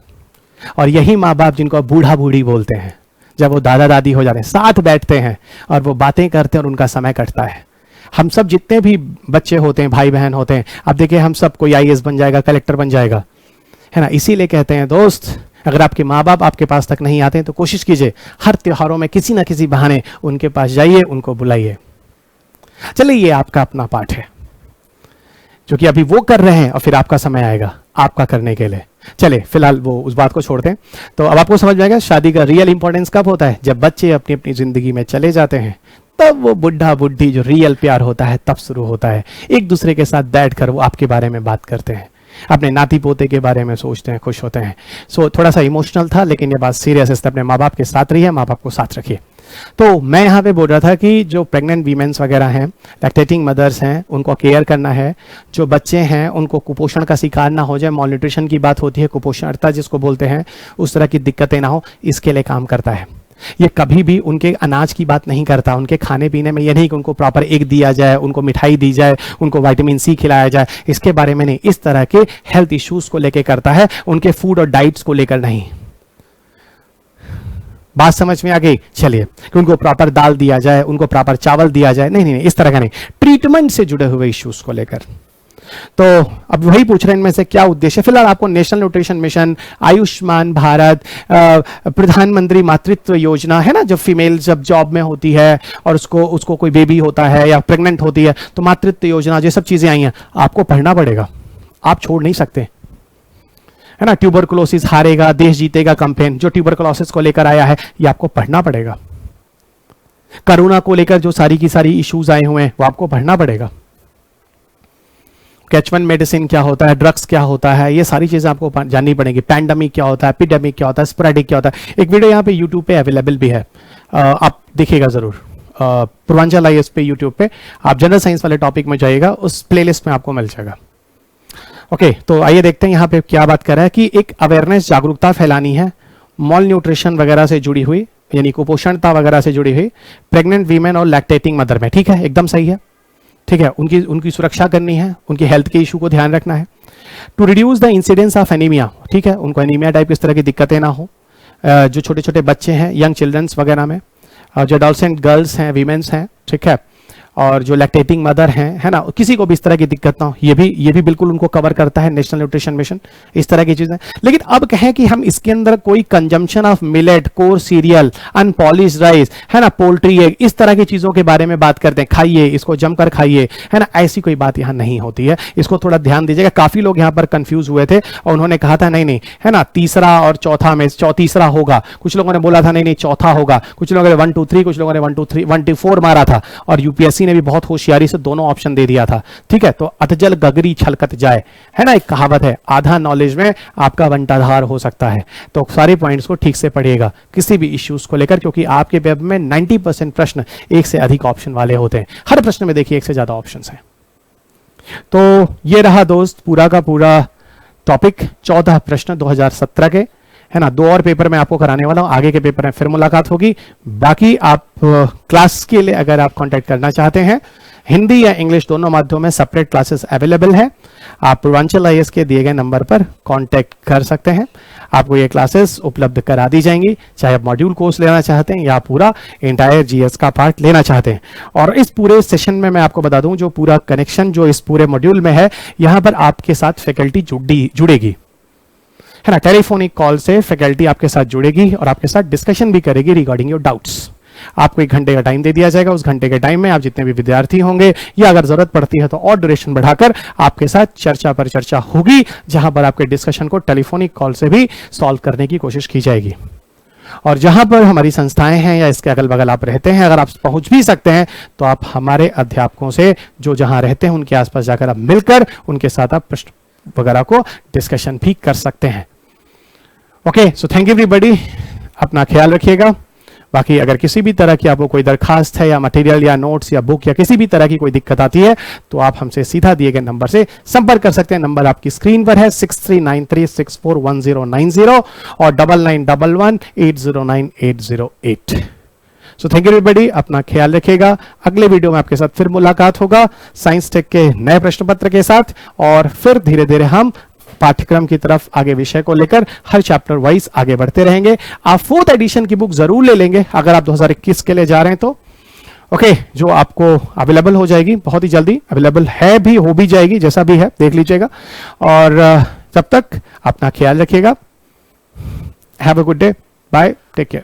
और यही माँ बाप, जिनको बूढ़ा बूढ़ी बोलते हैं, जब वो दादा दादी हो जाते हैं, साथ बैठते हैं और वो बातें करते हैं और उनका समय कटता है। हम सब जितने भी बच्चे होते हैं, भाई बहन होते हैं, अब देखिए हम सब, कोई IAS बन जाएगा, कलेक्टर बन जाएगा, है ना। इसीलिए कहते हैं दोस्त, अगर आपके माँ बाप आपके पास तक नहीं आते हैं तो कोशिश कीजिए हर त्योहारों में किसी ना किसी बहाने उनके पास जाइए, उनको बुलाइए। चलिए, ये आपका अपना पाठ है जो कि अभी वो कर रहे हैं और फिर आपका समय आएगा आपका करने के लिए। चले, फिलहाल वो उस बात को छोड़ते हैं। तो अब आपको समझ में आएगा शादी का रियल इंपॉर्टेंस कब होता है, जब बच्चे अपनी अपनी जिंदगी में चले जाते हैं, तब वो बुढ़ा बुढ़ी जो रियल प्यार होता है तब शुरू होता है। एक दूसरे के साथ बैठकर वो आपके बारे में बात करते हैं, अपने नाती पोते के बारे में सोचते हैं, खुश होते हैं। सो थोड़ा सा इमोशनल था लेकिन ये बात सीरियस है। अपने माँ बाप के साथ रहिए, माँ बाप को साथ रखिए। तो मैं यहाँ पे बोल रहा था कि जो प्रेग्नेंट वीमेंस वगैरह हैं, लैक्टेटिंग मदर्स हैं, उनको केयर करना है। जो बच्चे हैं उनको कुपोषण का शिकार ना हो जाए, मॉल न्यूट्रिशन की बात होती है, कुपोषणता जिसको बोलते हैं, उस तरह की दिक्कतें ना हो, इसके लिए काम करता है। ये कभी भी उनके अनाज की बात नहीं करता, उनके खाने पीने में ये नहीं कि उनको प्रॉपर एग दिया जाए, उनको मिठाई दी जाए, उनको विटामिन सी खिलाया जाए, इसके बारे में नहीं। इस तरह के हेल्थ इश्यूज को लेकर करता है, उनके फूड और डाइट्स को लेकर नहीं। बात समझ में आ गई? चलिए, कि उनको प्रॉपर दाल दिया जाए, उनको प्रॉपर चावल दिया जाए, नहीं नहीं नहीं, इस तरह का नहीं। ट्रीटमेंट से जुड़े हुए इश्यूज को लेकर। तो अब वही पूछ रहे हैं इनमें से क्या उद्देश्य। फिलहाल आपको national nutrition mission, Ayushman Bharat, प्रधानमंत्री मातृत्व योजना है ना, जब फीमेल जब जॉब में होती है और उसको कोई बेबी होता है या प्रेग्नेंट होती है, तो मातृत्व योजना, ये सब चीजें आई हैं, आपको पढ़ना पड़ेगा, आप छोड़ नहीं सकते, है ना। ट्यूबरकुलोसिस हारेगा देश जीतेगा कैंपेन, जो ट्यूबरकुलोसिस को लेकर आया है, ये आपको पढ़ना पड़ेगा। कोरोना को लेकर जो सारी की सारी इश्यूज आए हुए हैं, वो आपको पढ़ना पड़ेगा। कैचमेंट मेडिसिन क्या होता है, ड्रग्स क्या होता है, ये सारी चीजें आपको जाननी पड़ेगी। पैंडेमिक क्या होता है, एपिडेमिक क्या होता है, स्पोरेडिक क्या होता है। एक वीडियो यहाँ पे यूट्यूब पे अवेलेबल भी है, आप देखिएगा जरूर। पूर्वांचल IAS पे यूट्यूब पे आप जनरल साइंस वाले टॉपिक में जाइएगा, उस प्लेलिस्ट में आपको मिल जाएगा। ओके, तो आइए देखते हैं यहाँ पे क्या बात कर रहा है कि एक अवेयरनेस, जागरूकता फैलानी है मॉल न्यूट्रिशन वगैरह से जुड़ी हुई, यानी कुपोषणता वगैरह से जुड़ी हुई प्रेग्नेंट वीमेन और लैक्टेटिंग मदर में। ठीक है, एकदम सही है। ठीक है, उनकी सुरक्षा करनी है, उनकी हेल्थ के इशू को ध्यान रखना है। To reduce the incidence of anaemia, ठीक है, उनको एनीमिया टाइप इस तरह की दिक्कतें ना हो। जो छोटे छोटे बच्चे हैं, यंग चिल्ड्रंस वगैरह में, जो एडोलसेंट गर्ल्स हैं, वीमेंस हैं, ठीक है, और जो लैक्टेटिंग मदर हैं, है ना, किसी को भी इस तरह की दिक्कत ना हो, ये भी बिल्कुल उनको कवर करता है नेशनल न्यूट्रिशन मिशन, इस तरह की चीजें। लेकिन अब कहें कि हम इसके अंदर कोई consumption of millet, core serial, unpolished rice, है ना, पोल्ट्री एग, इस तरह की चीजों के बारे में बात करते हैं, खाइए इसको जमकर खाइए, है ना, ऐसी कोई बात यहाँ नहीं होती है। इसको थोड़ा ध्यान दीजिएगा। काफी लोग यहाँ पर कंफ्यूज हुए थे और उन्होंने कहा था नहीं नहीं, है ना, तीसरा और चौथा में तीसरा होगा। कुछ लोगों ने बोला था नहीं नहीं चौथा होगा, कुछ लोगों ने 1 2 3, कुछ लोगों ने 1 2 3 1 2 4 मारा था, और यूपीएससी ने भी बहुत होशियारी से दोनों ऑप्शन दे दिया था। ठीक है, तो अतजल गगरी छलकत जाए, है ना, एक कहावत है, आधा नॉलेज में आपका बंटाधार हो सकता है। तो सारे पॉइंट्स को ठीक से पढ़िएगा किसी भी इश्यूज को लेकर, क्योंकि आपके वेब में 90% प्रश्न एक से अधिक ऑप्शन वाले होते हैं। हर प्रश्न में देखिए एक से ज्यादा ऑप्शंस हैं। तो ये रहा दोस्त पूरा का पूरा टॉपिक, 14 प्रश्न 2017 के, है ना। 2 और पेपर में आपको कराने वाला हूं, आगे के पेपर में फिर मुलाकात होगी। बाकी आप क्लास के लिए अगर आप कांटेक्ट करना चाहते हैं, हिंदी या इंग्लिश दोनों माध्यमों में सेपरेट क्लासेस अवेलेबल है। आप पूर्वांचल IAS के दिए गए नंबर पर कांटेक्ट कर सकते हैं, आपको ये क्लासेस उपलब्ध करा दी जाएंगी, चाहे आप मॉड्यूल कोर्स लेना चाहते हैं या पूरा इंटायर GS का पार्ट लेना चाहते हैं। और इस पूरे सेशन में मैं आपको बता दूं, जो पूरा कनेक्शन जो इस पूरे मॉड्यूल में है, यहां पर आपके साथ फैकल्टी जुड़ेगी, है ना। टेलीफोनिक कॉल से फैकल्टी आपके साथ जुड़ेगी और आपके साथ डिस्कशन भी करेगी रिगार्डिंग योर डाउट्स। आपको 1 घंटे का टाइम दे दिया जाएगा, उस घंटे के टाइम में आप जितने भी विद्यार्थी होंगे, या अगर जरूरत पड़ती है तो और ड्यूरेशन बढ़ाकर आपके साथ चर्चा पर चर्चा होगी, जहां पर आपके डिस्कशन को टेलीफोनिक कॉल से भी सॉल्व करने की कोशिश की जाएगी। और जहां पर हमारी संस्थाएं हैं या इसके अगल बगल आप रहते हैं, अगर आप पहुंच भी सकते हैं तो आप हमारे अध्यापकों से जो जहां रहते हैं उनके आसपास जाकर आप मिलकर उनके साथ आप प्रश्न वगैरह को डिस्कशन भी कर सकते हैं। Okay, so thank you everybody, अपना ख्याल रखिएगा। बाकी अगर किसी भी तरह की आपको कोई दरखास्त है या मटेरियल या नोट्स या बुक या किसी भी तरह की कोई दिक्कत आती है, तो आप हमसे सीधा दिए गए नंबर से संपर्क कर सकते हैं। नंबर आपकी स्क्रीन पर है 6393641090 और 9911809808। सो थैंक यू एवरीबॉडी, अपना ख्याल रखिएगा। अगले वीडियो में आपके साथ फिर मुलाकात होगा साइंस टेक के नए प्रश्न पत्र के साथ, और फिर धीरे धीरे हम पाठ्यक्रम की तरफ आगे विषय को लेकर हर चैप्टर वाइज आगे बढ़ते रहेंगे। आप 4th एडिशन की बुक जरूर ले लेंगे अगर आप 2021 के लिए जा रहे हैं तो। ओके, जो आपको अवेलेबल हो जाएगी, बहुत ही जल्दी अवेलेबल है भी, हो भी जाएगी, जैसा भी है देख लीजिएगा। और तब तक अपना ख्याल रखिएगा। Have a good day, bye, take care.